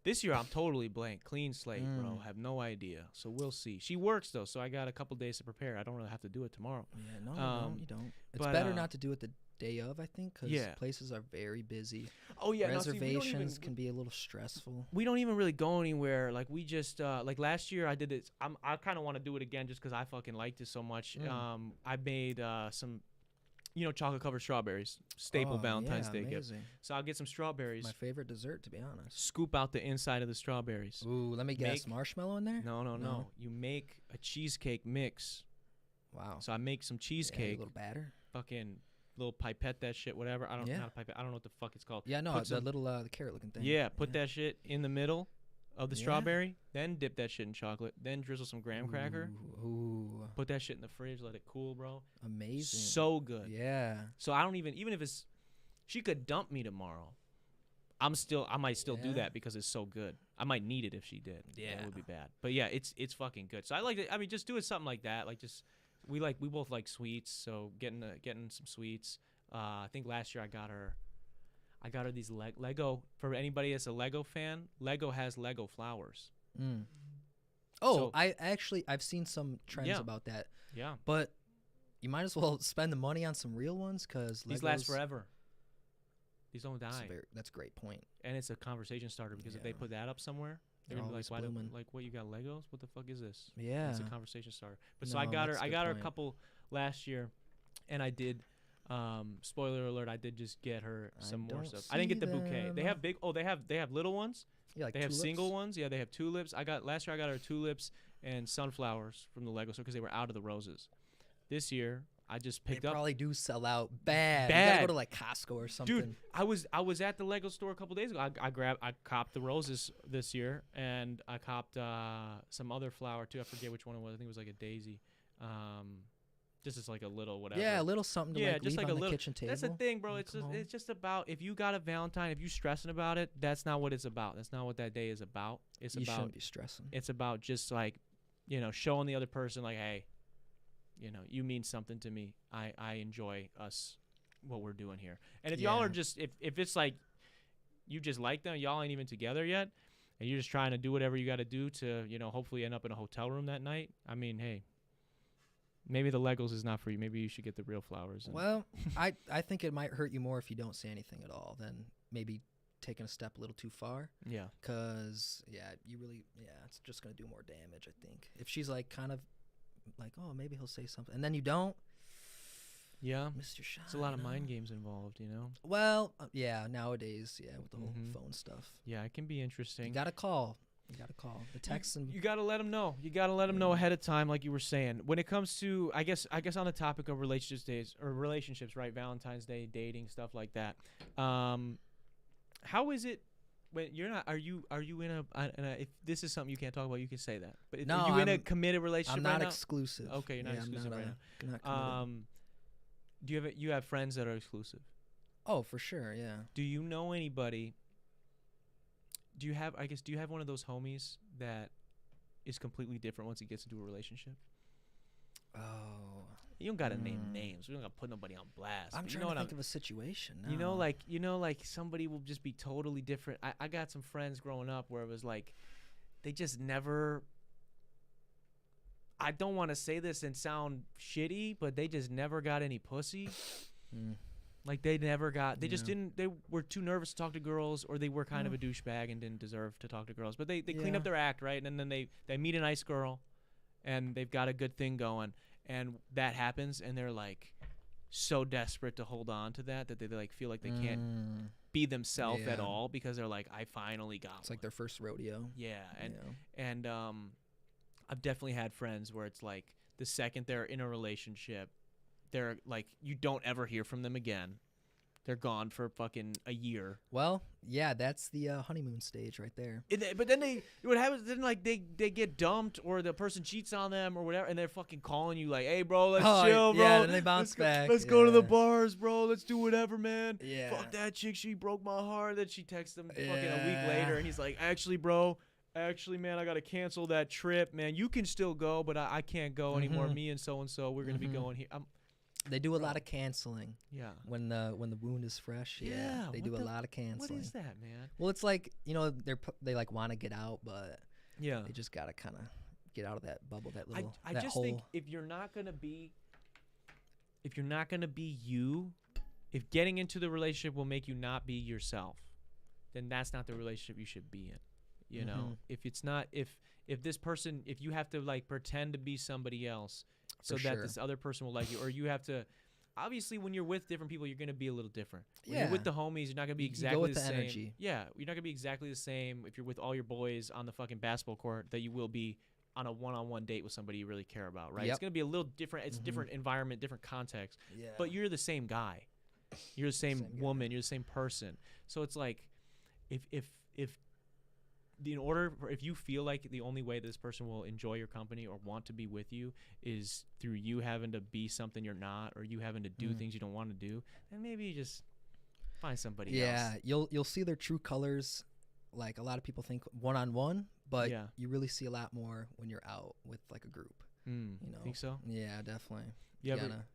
This year, I'm totally blank, clean slate, bro. Have no idea. So we'll see. She works though, so I got a couple days to prepare. I don't really have to do it tomorrow. Yeah, no, you don't. It's better not to do it the day of, I think, because places are very busy. Oh yeah, reservations can be a little stressful. We don't even really go anywhere. Like we just like last year I did it. I kind of want to do it again just because I fucking liked it so much. I made some, chocolate covered strawberries, staple Valentine's Day gift. So I'll get some strawberries. My favorite dessert, to be honest. Scoop out the inside of the strawberries. Ooh, let me guess, marshmallow in there? No. You make a cheesecake mix. Wow. So I make some cheesecake. A little batter. Fucking little pipette that shit, whatever. I don't know. Not a pipette. I don't know what the fuck it's called. Yeah, no, the little the carrot looking thing. Yeah, put that shit in the middle of the strawberry, then dip that shit in chocolate, then drizzle some graham cracker. Ooh. Put that shit in the fridge, let it cool, bro. Amazing. So good. Yeah. So I don't even if it's, she could dump me tomorrow. I might still do that because it's so good. I might need it if she did. Yeah. It would be bad. But yeah, it's fucking good. So I like it. I mean, just doing something like that. Like just, we both like sweets. So getting some sweets. I think last year I got her these Lego. For anybody that's a Lego fan, Lego has Lego flowers. Oh, so, I've seen some trends about that. Yeah. But you might as well spend the money on some real ones because these last forever. These don't die. That's a great point. And it's a conversation starter because if they put that up somewhere, they're gonna be like, what, you got Legos? What the fuck is this? Yeah. It's a conversation starter. But so I got her a couple last year, and I did. Spoiler alert! I did just get her some more stuff. I didn't get the bouquet. They have big. Oh, they have little ones. Yeah, like they have tulips? single ones. Yeah, they have tulips. Last year I got her tulips and sunflowers from the Lego store because they were out of the roses. This year I just picked up. They probably do sell out bad. You gotta go to like Costco or something. Dude, I was at the Lego store a couple days ago. I copped the roses this year, and I copped some other flower too. I forget which one it was. I think it was like a daisy. Just as like a little whatever. Yeah, a little something to like leave on the kitchen table. That's the thing, bro. It's just about, if you got a Valentine, if you stressing about it, that's not what it's about. That's not what that day is about. You shouldn't be stressing. It's about just like, showing the other person like, hey, you mean something to me. I enjoy what we're doing here. And if y'all are just, if it's like you just like them, y'all ain't even together yet, and you're just trying to do whatever you got to do to, hopefully end up in a hotel room that night. I mean, hey. Maybe the Legos is not for you. Maybe you should get the real flowers. Well, I think it might hurt you more if you don't say anything at all than maybe taking a step a little too far. Yeah. Because, it's just going to do more damage, I think. If she's like kind of like, oh, maybe he'll say something, and then you don't. Yeah. Missed your shot. It's a lot of mind games involved, Well, nowadays, with the whole phone stuff. Yeah, it can be interesting. You got to call. The text and you got to let them know. You got to let them know ahead of time, like you were saying. When it comes to, I guess on the topic of relationships, right? Valentine's Day, dating, stuff like that. How is it when you're not, are you in if this is something you can't talk about, you can say that. But No, are you in a committed relationship I'm not right now? exclusive. Okay, you're not Yeah, exclusive right now. Not committed. Do you have friends that are exclusive? Oh, for sure, yeah. Do you know anybody? Do you have one of those homies that is completely different once he gets into a relationship? Oh. You don't gotta name names. We don't gotta put nobody on blast. I'm but trying to think of a situation now. Like somebody will just be totally different. I got some friends growing up where it was like, they just never. I don't want to say this and sound shitty, but they just never got any pussy. Like they never got. They just didn't. They were too nervous to talk to girls, or they were kind of a douchebag and didn't deserve to talk to girls. But they clean up their act, right? And then they meet a nice girl, and they've got a good thing going. And that happens, and they're like so desperate to hold on to that they like feel like they can't be themselves at all, because they're like, I finally got It's like their first rodeo. Yeah, and I've definitely had friends where it's like the second they're in a relationship, they're like, you don't ever hear from them again. They're gone for fucking a year. Well, yeah, that's the honeymoon stage right there. But then what happens? Then like they get dumped, or the person cheats on them, or whatever, and they're fucking calling you like, "Hey, bro, let's chill, bro. Yeah, then they bounce back. Let's go to the bars, bro. Let's do whatever, man. Yeah. Fuck that chick. She broke my heart." Then she texts him fucking a week later, and he's like, "Actually, bro. Actually, man, I gotta cancel that trip, man. You can still go, but I can't go anymore. Me and so we're gonna be going here." They do a lot of canceling. Yeah. When the wound is fresh. Yeah. They do a lot of canceling. What is that, man? Well, it's like, they like want to get out, but yeah, they just gotta kind of get out of that bubble, that little I that just hole. think if you're not gonna be you, if getting into the relationship will make you not be yourself, then that's not the relationship you should be in. You know, if it's not, if this person, if you have to like pretend to be somebody else so that this other person will like you, or you have to, obviously when you're with different people, you're going to be a little different. When you're with the homies, you're not going to be exactly the same. Energy. Yeah, you're not going to be exactly the same if you're with all your boys on the fucking basketball court that you will be on a one-on-one date with somebody you really care about, right? It's going to be a little different. It's a different environment, different context. Yeah. But you're the same guy. You're the same woman. You're the same person. So it's like, if you feel like the only way this person will enjoy your company or want to be with you is through you having to be something you're not, or you having to do things you don't want to do, then maybe you just find somebody else. Yeah, you'll see their true colors. Like a lot of people think one-on-one, but you really see a lot more when you're out with like a group. Think so? Yeah, definitely. You ever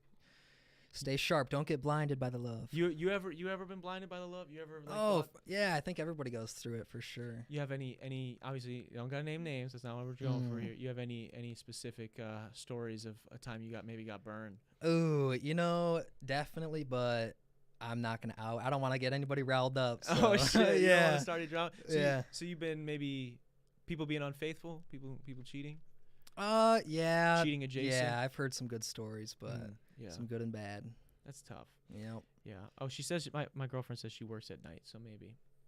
stay sharp. Don't get blinded by the love. You ever been blinded by the love? You ever? Like, yeah. I think everybody goes through it for sure. You have any? Obviously, you don't gotta name names. That's not what we're going for here. You have any specific stories of a time you maybe got burned? Oh, definitely, but I'm not gonna out. I don't want to get anybody riled up. So. Oh shit! Yeah. You don't want to start a drama. So so you've been maybe people being unfaithful, people cheating. Yeah. Cheating adjacent. Yeah, I've heard some good stories, but some good and bad. That's tough. Yep. Yeah. Oh, she says my girlfriend says she works at night, so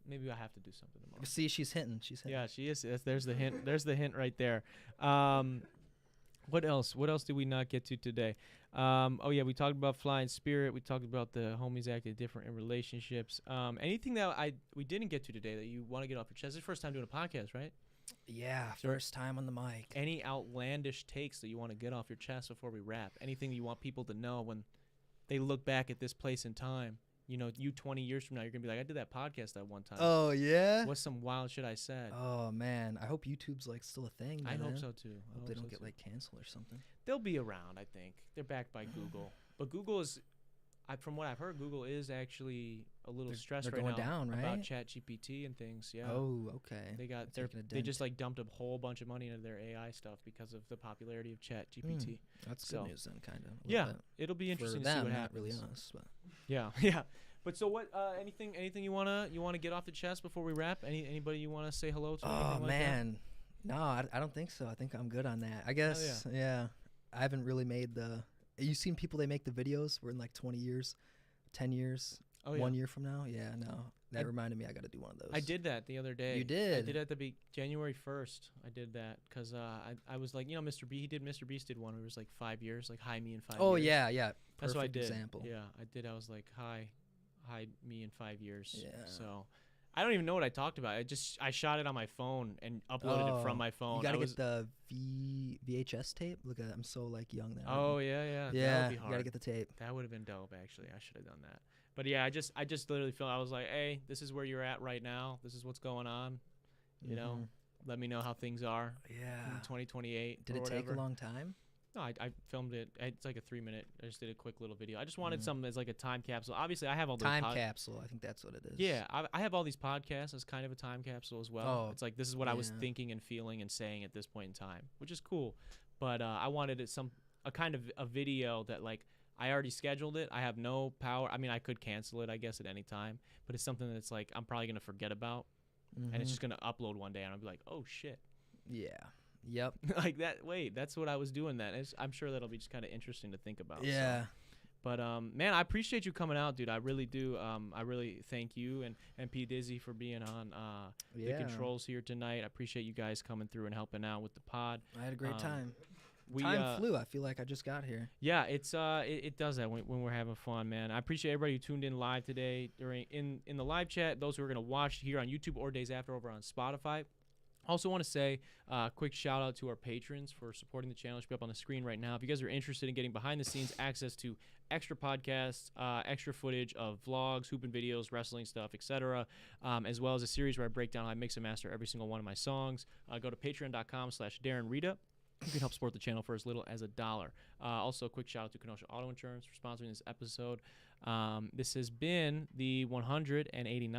maybe I have to do something tomorrow. See, she's hinting. Yeah, she is. There's the hint. There's the hint right there. What else? What else did we not get to today? We talked about flying spirit. We talked about the homies acting different in relationships. Anything that we didn't get to today that you want to get off your chest? This is your first time doing a podcast, right? Yeah, first time on the mic. Any outlandish takes that you want to get off your chest before we wrap? Anything you want people to know when they look back at this place in time? 20 years from now, you're going to be like, I did that podcast that one time. Oh, yeah? What's some wild shit I said? Oh, man. I hope YouTube's, still a thing, man. I hope so, too. I hope they don't get, canceled or something. They'll be around, I think. They're backed by Google. But Google is, from what I've heard, Google is actually a little stressed right now down, right? about ChatGPT and things. Yeah. Oh, okay. They just dumped a whole bunch of money into their AI stuff because of the popularity of ChatGPT. That's good news then, kind of. Yeah, it'll be interesting to see what happens. Not really us, but yeah. But so what? Anything you wanna get off the chest before we wrap? Anybody you wanna say hello to? Oh man, no, I don't think so. I think I'm good on that. I guess yeah. I haven't really made the. You seen people they make the videos? We're in 20 years, 10 years, 1 year from now. Yeah, no, that reminded me. I got to do one of those. I did that the other day. You did? I did at January 1st. I did that because I was like, Mr. B. Mr. Beast did one. It was 5 years, hi me in 5 years. Oh yeah. That's what I did. Example. Yeah, I did. I was like, hi me in 5 years. Yeah. So, I don't even know what I talked about. I shot it on my phone and uploaded it from my phone. You gotta I was, get the VHS tape. Look at, I'm so like young now. oh yeah. That yeah. would be You hard. gotta get the tape. That would have been dope, actually. I should have done that. But yeah, I just literally felt, I was like, hey, this is where you're at right now. This is what's going on. You know, let me know how things are in Yeah. 2028. Did or it take a whatever. long time? No, I filmed it. It's like a 3-minute. I just did a quick little video. I just wanted something that's like a time capsule. Obviously, I have all the Time capsule. I think that's what it is. Yeah, I have all these podcasts as kind of a time capsule as well. Oh, It's like this is what I was yeah. thinking and feeling and saying at this point in time, which is cool. But I wanted it a kind of a video that like I already scheduled it. I have no power. I mean, I could cancel it, I guess, at any time. But it's something that's like I'm probably gonna forget about, and it's just gonna upload one day, and I'll be like, oh shit. Yeah. Yep. Like that. Wait, that's what I was doing. I'm sure that'll be just kind of interesting to think about. Yeah. So. But man, I appreciate you coming out, dude. I really do. I really thank you and P Dizzy for being on the controls here tonight. I appreciate you guys coming through and helping out with the pod. I had a great time. We, Time flew. I feel like I just got here. Yeah, it does that when we're having fun, man. I appreciate everybody who tuned in live today in the live chat. Those who are gonna watch here on YouTube or days after over on Spotify. Also want to say quick shout out to our patrons for supporting the channel. It should be up on the screen right now. If you guys are interested in getting behind the scenes access to extra podcasts, extra footage of vlogs, hooping videos, wrestling stuff, etc., as well as a series where I break down how I mix and master every single one of my songs, go to patreon.com/Darren Rita. You can help support the channel for as little as $1. Also, a quick shout out to Kenosha Auto Insurance for sponsoring this episode. This has been the 189th